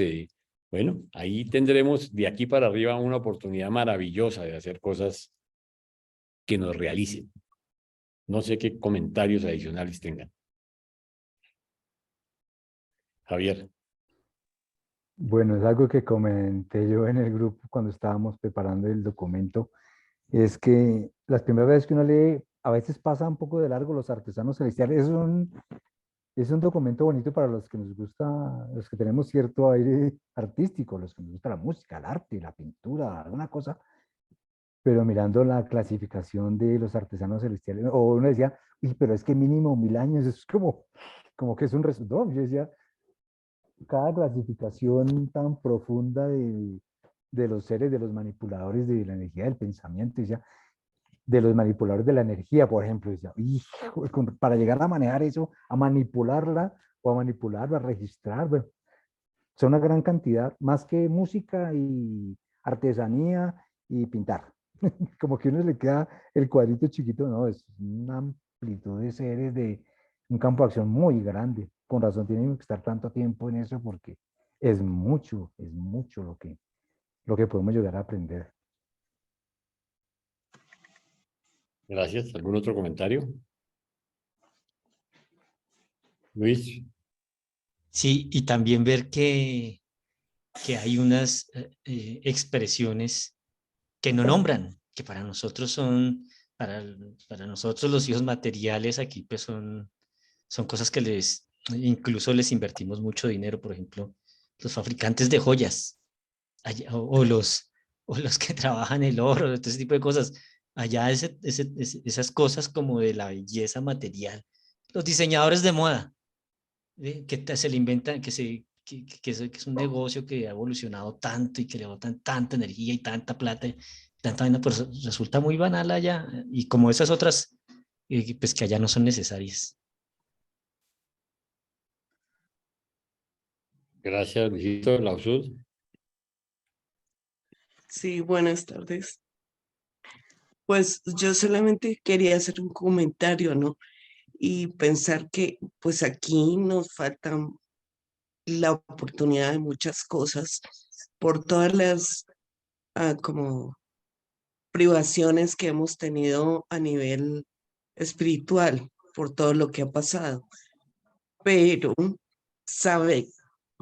bueno, ahí tendremos de aquí para arriba una oportunidad maravillosa de hacer cosas que nos realicen. No sé qué comentarios adicionales tengan. Javier. Bueno, es algo que comenté yo en el grupo cuando estábamos preparando el documento, es que las primeras veces que uno lee, a veces pasa un poco de largo Los Artesanos Celestiales. Es un documento bonito para los que nos gusta, los que tenemos cierto aire artístico, los que nos gusta la música, el arte, la pintura, alguna cosa. Pero mirando la clasificación de los artesanos celestiales, o uno decía, uy, pero es que mínimo 1000 años, es como que es un resultado. Yo decía, cada clasificación tan profunda de los seres, de los manipuladores de la energía del pensamiento, decía, de los manipuladores de la energía, por ejemplo, decía, para llegar a manejar eso, a manipularla o a manipularla, a registrar, bueno, son una gran cantidad, más que música y artesanía y pintar. Como que a uno le queda el cuadrito chiquito, no, es una amplitud de seres, de un campo de acción muy grande. Con razón tienen que estar tanto tiempo en eso porque es mucho lo que podemos llegar a aprender. Gracias. ¿Algún otro comentario? Luis. Sí, y también ver que hay unas expresiones que no nombran, que para nosotros son, para nosotros los hijos materiales aquí pues son cosas que incluso les invertimos mucho dinero, por ejemplo, los fabricantes de joyas, o los que trabajan el oro, todo ese tipo de cosas. Allá esas cosas como de la belleza material, los diseñadores de moda, que se le inventan, que es un negocio que ha evolucionado tanto y que le botan tanta energía y tanta plata, tanta vaina, pues resulta muy banal allá, y como esas otras, pues que allá no son necesarias. Gracias, Luisito. Lausud. Sí, buenas tardes. Pues yo solamente quería hacer un comentario, ¿no? Y pensar que pues aquí nos falta la oportunidad de muchas cosas por todas las como privaciones que hemos tenido a nivel espiritual, por todo lo que ha pasado. Pero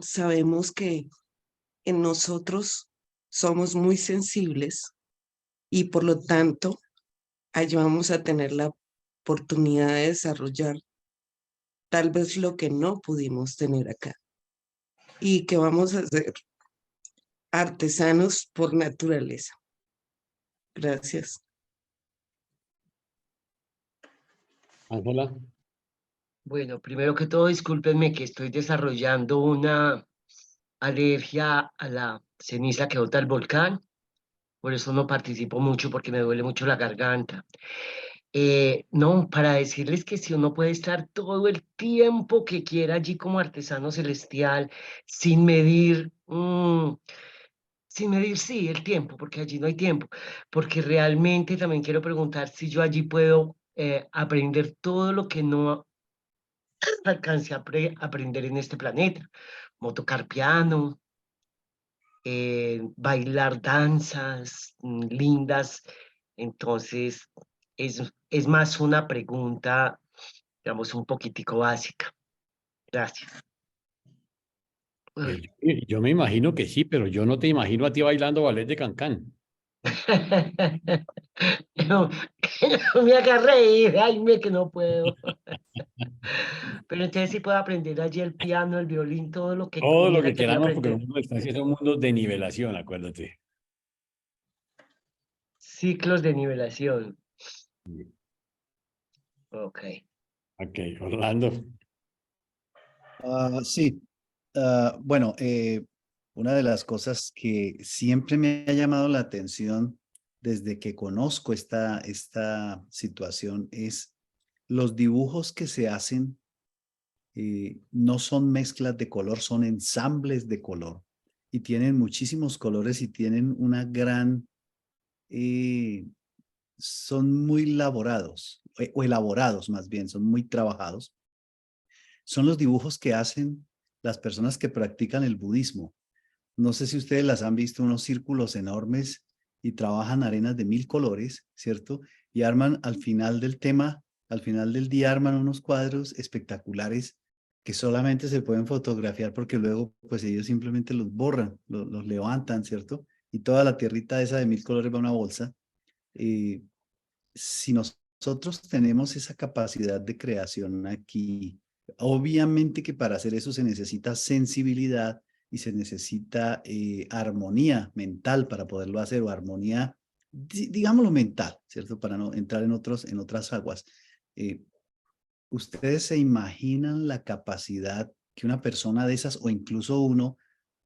sabemos que en nosotros somos muy sensibles y por lo tanto allí vamos a tener la oportunidad de desarrollar tal vez lo que no pudimos tener acá y que vamos a ser artesanos por naturaleza. Gracias. Ángela. Bueno, primero que todo, discúlpenme que estoy desarrollando una alergia a la ceniza que bota el volcán. Por eso no participo mucho porque me duele mucho la garganta. No, para decirles que si uno puede estar todo el tiempo que quiera allí como artesano celestial, sin medir, sí, el tiempo, porque allí no hay tiempo, porque realmente también quiero preguntar si yo allí puedo aprender todo lo que no alcance a aprender en este planeta, como tocar piano, bailar danzas lindas. Entonces, es más una pregunta, digamos, un poquitico básica. Gracias. Yo me imagino que sí, pero yo no te imagino a ti bailando ballet de Cancán. No, no me agarré y Jaime que no puedo. Pero entonces sí puedo aprender allí el piano, el violín, todo lo que Todo lo que quería queramos, porque el aprender. mundo está haciendo un mundo de nivelación, acuérdate. Ciclos de nivelación. Ok. Ok, Orlando. Sí, bueno, una de las cosas que siempre me ha llamado la atención desde que conozco esta situación es los dibujos que se hacen no son mezclas de color, son ensambles de color y tienen muchísimos colores y tienen una gran, son muy elaborados o elaborados más bien, son muy trabajados. Son los dibujos que hacen las personas que practican el budismo. No sé si ustedes las han visto, unos círculos enormes y trabajan arenas de 1000 colores, ¿cierto? Y arman al final del tema, al final del día arman unos cuadros espectaculares que solamente se pueden fotografiar porque luego pues ellos simplemente los borran, los levantan, ¿cierto? Y toda la tierrita esa de 1000 colores va a una bolsa. Si nosotros tenemos esa capacidad de creación aquí, obviamente que para hacer eso se necesita sensibilidad y se necesita armonía mental para poderlo hacer, o armonía, digámoslo mental, ¿cierto? Para no entrar en otras aguas. ¿Ustedes se imaginan la capacidad que una persona de esas, o incluso uno,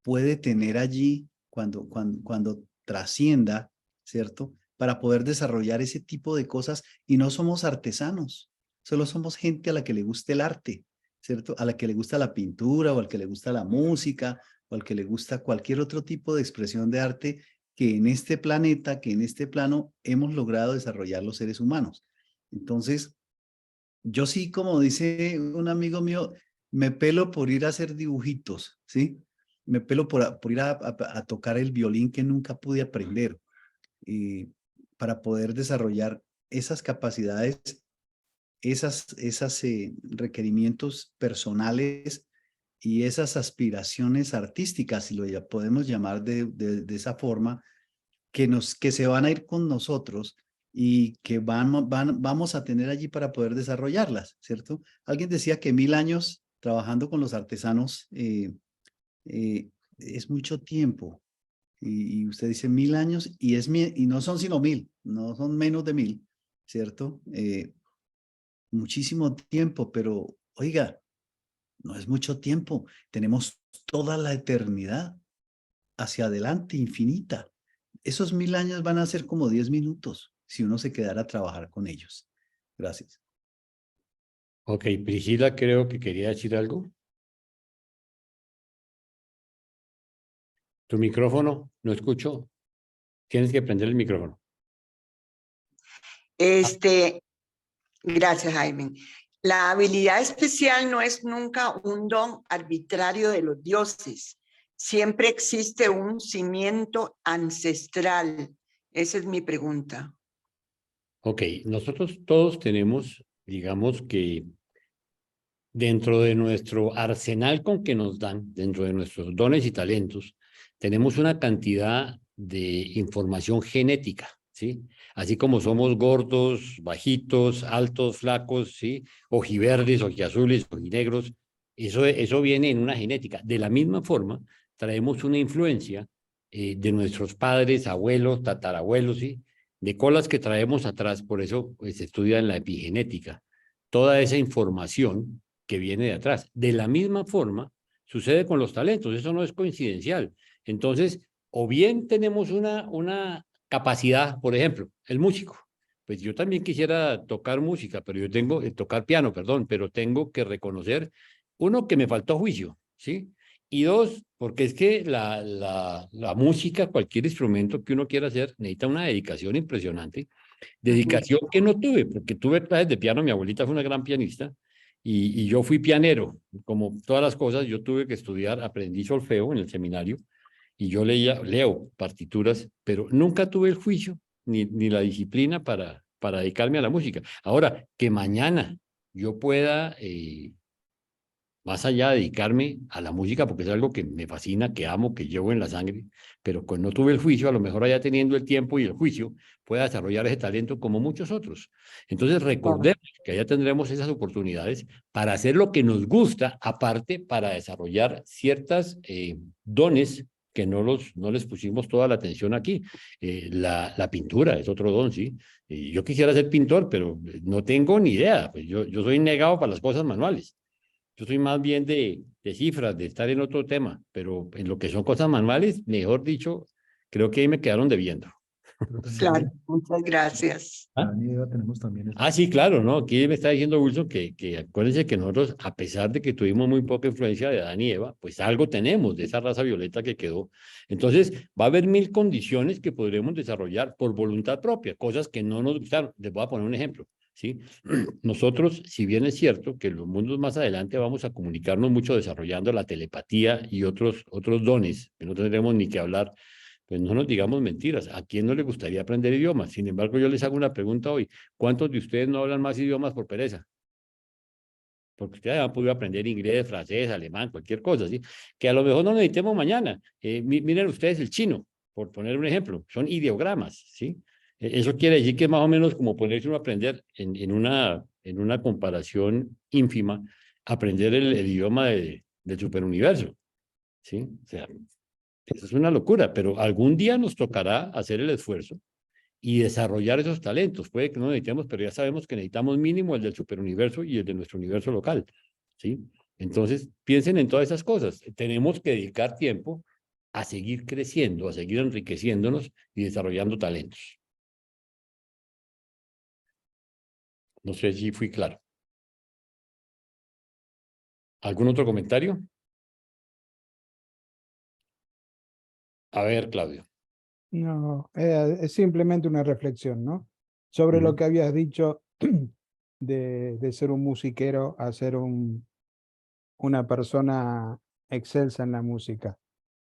puede tener allí cuando trascienda, ¿cierto? Para poder desarrollar ese tipo de cosas, y no somos artesanos, solo somos gente a la que le gusta el arte, ¿cierto? A la que le gusta la pintura, o al que le gusta la música, o al que le gusta cualquier otro tipo de expresión de arte que en este planeta, que en este plano hemos logrado desarrollar los seres humanos. Entonces, yo sí, como dice un amigo mío, me pelo por ir a hacer dibujitos, ¿sí? Me pelo por ir a tocar el violín que nunca pude aprender, para poder desarrollar esas capacidades, esos requerimientos personales y esas aspiraciones artísticas, si lo podemos llamar de esa forma, que se van a ir con nosotros y que vamos a tener allí para poder desarrollarlas, ¿cierto? Alguien decía que 1000 años trabajando con los artesanos es mucho tiempo. Y usted dice 1000 años y no son sino 1000, no son menos de 1000, ¿cierto? Muchísimo tiempo, pero oiga, no es mucho tiempo. Tenemos toda la eternidad hacia adelante, infinita. Esos 1000 años van a ser como 10 minutos si uno se quedara a trabajar con ellos. Gracias. Ok, Priscila creo que quería decir algo. Tu micrófono, no escucho. Tienes que prender el micrófono. Gracias, Jaime. La habilidad especial no es nunca un don arbitrario de los dioses. Siempre existe un cimiento ancestral. Esa es mi pregunta. Ok, nosotros todos tenemos, digamos que dentro de nuestro arsenal con que nos dan, dentro de nuestros dones y talentos, tenemos una cantidad de información genética, ¿sí? Así como somos gordos, bajitos, altos, flacos, ¿sí? Ojiverdes, ojiazules, ojinegros, eso viene en una genética. De la misma forma, traemos una influencia de nuestros padres, abuelos, tatarabuelos, ¿sí? De colas que traemos atrás, por eso pues, se estudia en la epigenética. Toda esa información que viene de atrás. De la misma forma, sucede con los talentos, eso no es coincidencial. Entonces, o bien tenemos una capacidad, por ejemplo, el músico. Pues yo también quisiera tocar música, pero yo tengo, tocar piano, perdón, pero tengo que reconocer, uno, que me faltó juicio, ¿sí? Y dos, porque es que la música, cualquier instrumento que uno quiera hacer, necesita una dedicación impresionante. Dedicación que no tuve, porque tuve clases de piano, mi abuelita fue una gran pianista, y yo fui pianero. Como todas las cosas, yo tuve que estudiar, aprendí solfeo en el seminario, y yo leo partituras, pero nunca tuve el juicio ni la disciplina para dedicarme a la música. Ahora, que mañana yo pueda más allá de dedicarme a la música, porque es algo que me fascina, que amo, que llevo en la sangre, pero cuando no tuve el juicio, a lo mejor allá teniendo el tiempo y el juicio, pueda desarrollar ese talento como muchos otros. Entonces, recordemos que allá tendremos esas oportunidades para hacer lo que nos gusta, aparte para desarrollar ciertas dones que no les pusimos toda la atención aquí. La pintura es otro don, ¿sí? Yo quisiera ser pintor, pero no tengo ni idea. Pues yo soy negado para las cosas manuales. Yo soy más bien de cifras, de estar en otro tema, pero en lo que son cosas manuales, mejor dicho, creo que ahí me quedaron debiendo. Claro, muchas gracias. tenemos también Sí, claro, ¿no? Aquí me está diciendo Wilson que acuérdense que nosotros, a pesar de que tuvimos muy poca influencia de Adán y Eva, pues algo tenemos de esa raza violeta que quedó. Entonces, va a haber 1000 condiciones que podremos desarrollar por voluntad propia, cosas que no nos gustaron. Les voy a poner un ejemplo, ¿sí? Nosotros, si bien es cierto que en los mundos más adelante vamos a comunicarnos mucho desarrollando la telepatía y otros dones, que no tendremos ni que hablar, pues no nos digamos mentiras. ¿A quién no le gustaría aprender idiomas? Sin embargo, yo les hago una pregunta hoy. ¿Cuántos de ustedes no hablan más idiomas por pereza? Porque ustedes han podido aprender inglés, francés, alemán, cualquier cosa, ¿sí? Que a lo mejor no necesitemos mañana. Miren ustedes el chino, por poner un ejemplo. Son ideogramas, ¿sí? Eso quiere decir que es más o menos como ponerse uno a aprender en una comparación ínfima, aprender el idioma del superuniverso, ¿sí? O sea, eso es una locura, pero algún día nos tocará hacer el esfuerzo y desarrollar esos talentos. Puede que no necesitemos, pero ya sabemos que necesitamos mínimo el del superuniverso y el de nuestro universo local, ¿sí? Entonces, piensen en todas esas cosas. Tenemos que dedicar tiempo a seguir creciendo, a seguir enriqueciéndonos y desarrollando talentos. No sé si fui claro. ¿Algún otro comentario? A ver, Claudio. No, es simplemente una reflexión, ¿no? Sobre lo que habías dicho de ser un musiquero a ser una persona excelsa en la música.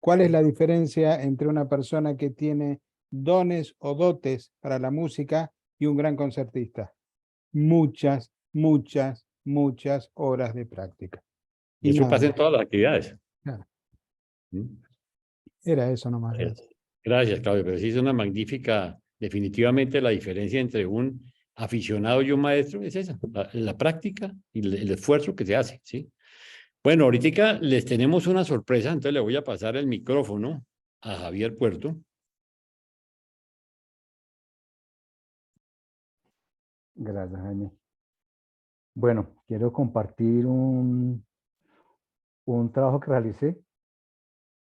¿Cuál es la diferencia entre una persona que tiene dones o dotes para la música y un gran concertista? Muchas, muchas, muchas horas de práctica. Y eso nada pasa en más. todas las actividades. Claro. ¿Mm? Era eso nomás. Gracias, Claudio, pero sí es una magnífica, definitivamente la diferencia entre un aficionado y un maestro es esa, la práctica y el esfuerzo que se hace, ¿sí? Bueno, ahorita les tenemos una sorpresa, entonces le voy a pasar el micrófono a Javier Puerto. Gracias, Jaime. Bueno, quiero compartir un trabajo que realicé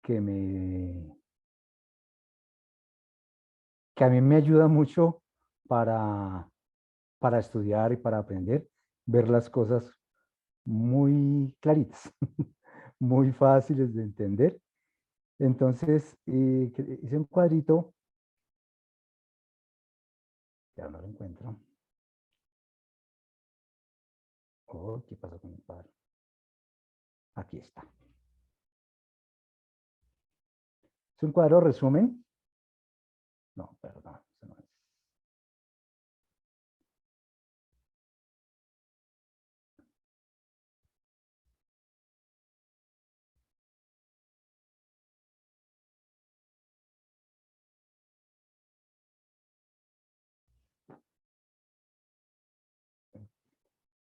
que a mí me ayuda mucho para estudiar y para aprender, ver las cosas muy claritas, muy fáciles de entender. Entonces, hice un cuadrito, ya no lo encuentro. Oh, ¿qué pasó con el cuadro? Aquí está. Es un cuadro resumen. No, perdón. Eso no es.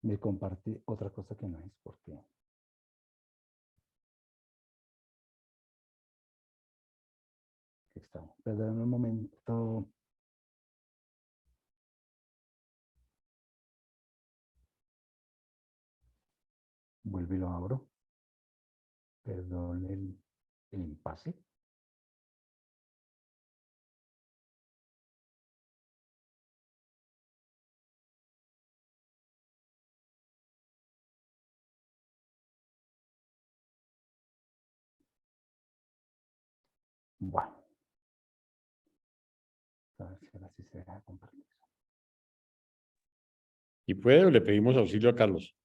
me comparte otra cosa que no es, porque estamos. Perdón un momento. Vuelvo y lo abro. Perdón el impasse. Bueno. A ver si ahora sí se deja compartir. Y puede o le pedimos auxilio a Carlos.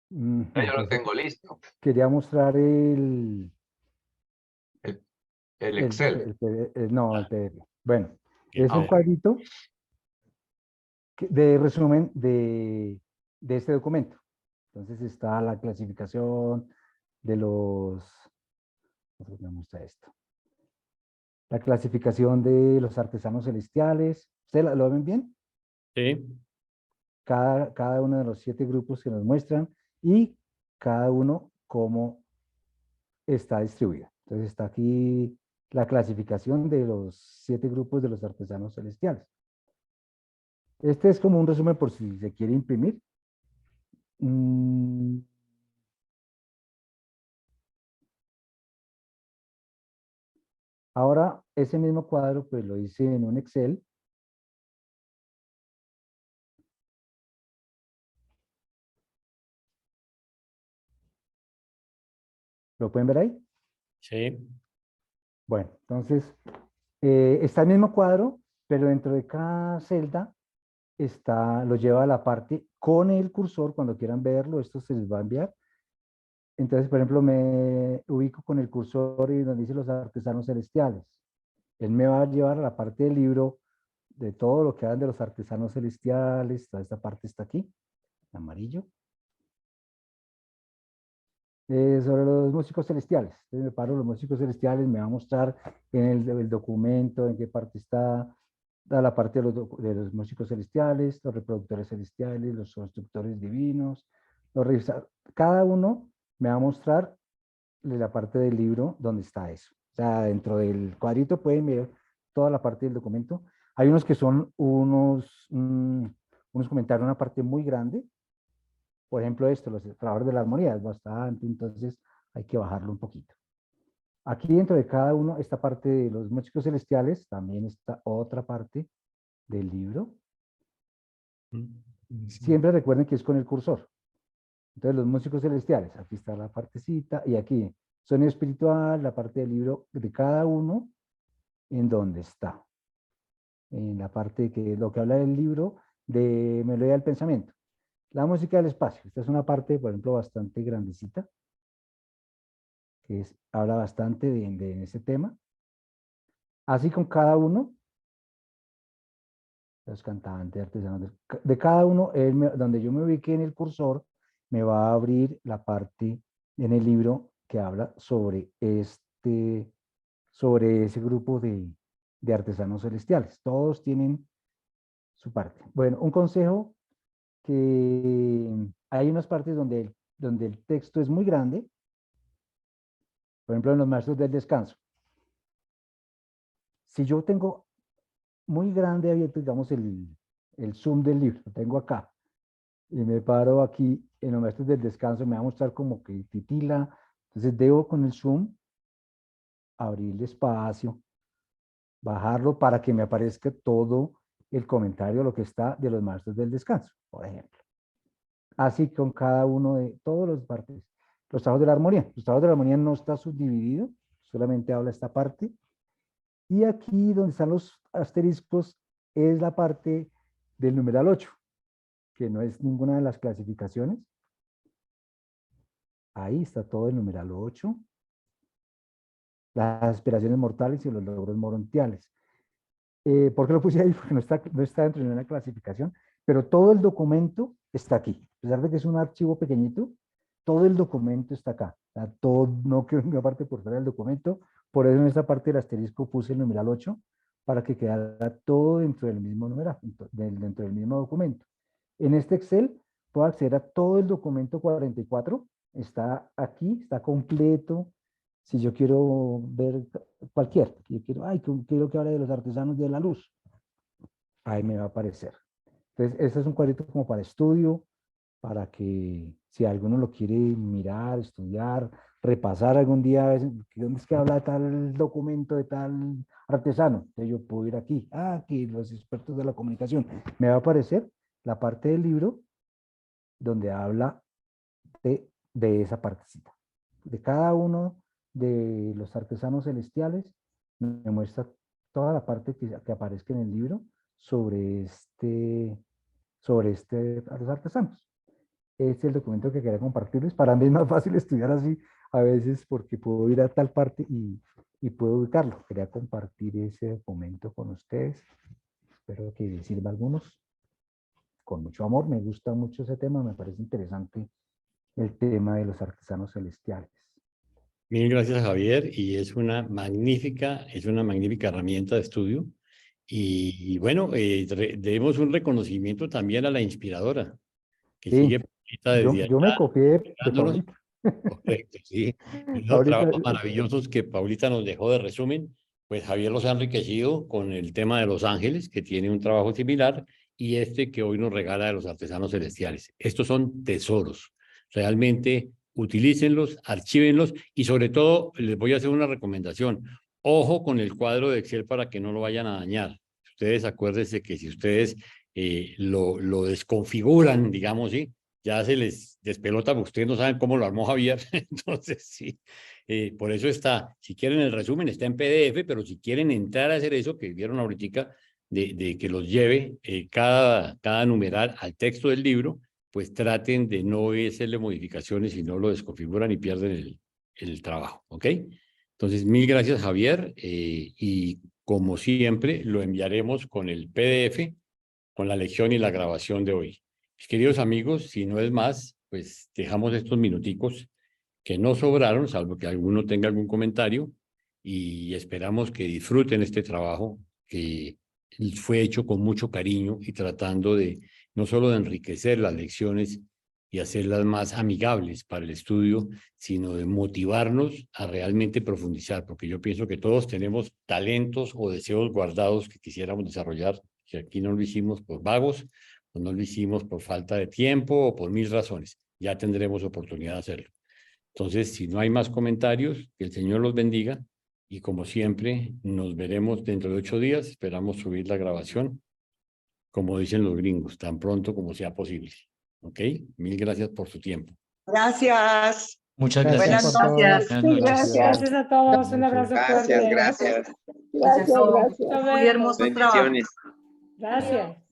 Yo lo tengo listo. Quería mostrar el Excel. no, el PDF. Bueno, Que es un puede. cuadrito de resumen de este documento. Entonces está la clasificación de los... Me muestra esto. La clasificación de los artesanos celestiales. ¿Ustedes lo ven bien? Sí. Cada uno de los 7 grupos que nos muestran y cada uno cómo está distribuido. Entonces está aquí la clasificación de los 7 grupos de los artesanos celestiales. Este es como un resumen por si se quiere imprimir. Ahora, ese mismo cuadro, pues lo hice en un Excel. ¿Lo pueden ver ahí? Sí. Bueno, entonces, está el mismo cuadro, pero dentro de cada celda lo lleva a la parte con el cursor. Cuando quieran verlo, esto se les va a enviar. Entonces, por ejemplo, me ubico con el cursor y donde dice los artesanos celestiales. Él me va a llevar a la parte del libro de todo lo que hablan de los artesanos celestiales. Toda esta parte está aquí, en amarillo. Sobre los músicos celestiales. Entonces me paro los músicos celestiales, me va a mostrar en el documento en qué parte está la parte de los músicos celestiales, los reproductores celestiales, los constructores divinos. Cada uno me va a mostrar la parte del libro donde está eso. O sea, dentro del cuadrito pueden ver toda la parte del documento. Hay unos que son unos comentarios, una parte muy grande. Por ejemplo, los trabajadores de la armonía, es bastante, entonces hay que bajarlo un poquito. Aquí dentro de cada uno, esta parte de los músicos celestiales, también está otra parte del libro. Siempre recuerden que es con el cursor. Entonces, los músicos celestiales, aquí está la partecita, y aquí, sonido espiritual, la parte del libro de cada uno, en dónde está. En la parte que lo que habla del libro de Melodía del Pensamiento. La música del espacio. Esta es una parte, por ejemplo, bastante grandecita, que habla bastante de ese tema. Así con cada uno, los cantantes, artesanos, de cada uno, donde yo me ubique en el cursor, me va a abrir la parte en el libro que habla sobre ese grupo de artesanos celestiales. Todos tienen su parte. Bueno, un consejo, que hay unas partes donde el texto es muy grande, por ejemplo, en los maestros del descanso. Si yo tengo muy grande abierto, digamos, el zoom del libro, lo tengo acá, y me paro aquí en los maestros del descanso, me va a mostrar como que titila, entonces debo con el zoom abrir espacio, bajarlo para que me aparezca todo el comentario, lo que está de los maestros del descanso, por ejemplo. Así con cada uno de todos los partes. Los trabajos de la armonía. Los trabajos de la armonía no está subdividido, solamente habla esta parte. Y aquí donde están los asteriscos es la parte del numeral 8, que no es ninguna de las clasificaciones. Ahí está todo el numeral 8. Las aspiraciones mortales y los logros morontiales. ¿Por qué lo puse ahí? Porque no está dentro de una clasificación, pero todo el documento está aquí. A pesar de que es un archivo pequeñito, todo el documento está acá. O sea, todo, no quedó ninguna parte por fuera del documento. Por eso en esta parte del asterisco puse el numeral 8 para que quedara todo dentro del mismo numeral, dentro del mismo documento. En este Excel puedo acceder a todo el documento 44, está aquí, está completo. Si yo quiero ver cualquier, yo quiero, quiero que hable de los artesanos de la luz, ahí me va a aparecer. Entonces, este es un cuadrito como para estudio, para que si alguno lo quiere mirar, estudiar, repasar algún día, a veces, ¿dónde es que habla de tal documento, de tal artesano? Entonces yo puedo ir aquí, aquí los expertos de la comunicación. Me va a aparecer la parte del libro donde habla de esa partecita. De cada uno de los artesanos celestiales, me muestra toda la parte que aparezca en el libro sobre los artesanos. Este es el documento que quería compartirles. Para mí es más fácil estudiar así a veces porque puedo ir a tal parte y puedo ubicarlo. Quería compartir ese documento con ustedes. Espero que les sirva a algunos. Con mucho amor, me gusta mucho ese tema, me parece interesante el tema de los artesanos celestiales. Mil gracias, Javier, y es una magnífica herramienta de estudio. Y bueno, debemos un reconocimiento también a la inspiradora, que Sí, sigue Paulita desde yo me allá, copié de ayudándonos. Paulita. Correcto, sí. Esos Ahorita, trabajos maravillosos que Paulita nos dejó de resumen, pues Javier los ha enriquecido con el tema de Los Ángeles, que tiene un trabajo similar, y este que hoy nos regala de los artesanos celestiales. Estos son tesoros. Realmente utilícenlos, archívenlos y sobre todo les voy a hacer una recomendación. Ojo con el cuadro de Excel para que no lo vayan a dañar. Ustedes acuérdense que si ustedes lo desconfiguran, digamos, ¿sí? Ya se les despelota porque ustedes no saben cómo lo armó Javier. Entonces, sí, por eso está. Si quieren el resumen, está en PDF, pero si quieren entrar a hacer eso que vieron ahorita, de que los lleve cada numeral al texto del libro, pues traten de no hacerle modificaciones y no lo desconfiguran y pierden el trabajo, ¿ok? Entonces, mil gracias, Javier, y como siempre, lo enviaremos con el PDF, con la lección y la grabación de hoy. Mis queridos amigos, si no es más, pues dejamos estos minuticos que no sobraron, salvo que alguno tenga algún comentario, y esperamos que disfruten este trabajo que fue hecho con mucho cariño y tratando de no solo de enriquecer las lecciones y hacerlas más amigables para el estudio, sino de motivarnos a realmente profundizar, porque yo pienso que todos tenemos talentos o deseos guardados que quisiéramos desarrollar, que aquí no lo hicimos por vagos, o no lo hicimos por falta de tiempo o por 1000 razones. Ya tendremos oportunidad de hacerlo. Entonces, si no hay más comentarios, que el Señor los bendiga y como siempre, nos veremos dentro de 8 días. Esperamos subir la grabación, como dicen los gringos, tan pronto como sea posible. ¿Ok? Mil gracias por su tiempo. Gracias. Muchas Buenas gracias. Gracias. Buenas noches. Gracias a todos. Un abrazo fuerte. Gracias. Gracias. Hasta Muy luego. hermoso trabajo. Bendiciones. Gracias.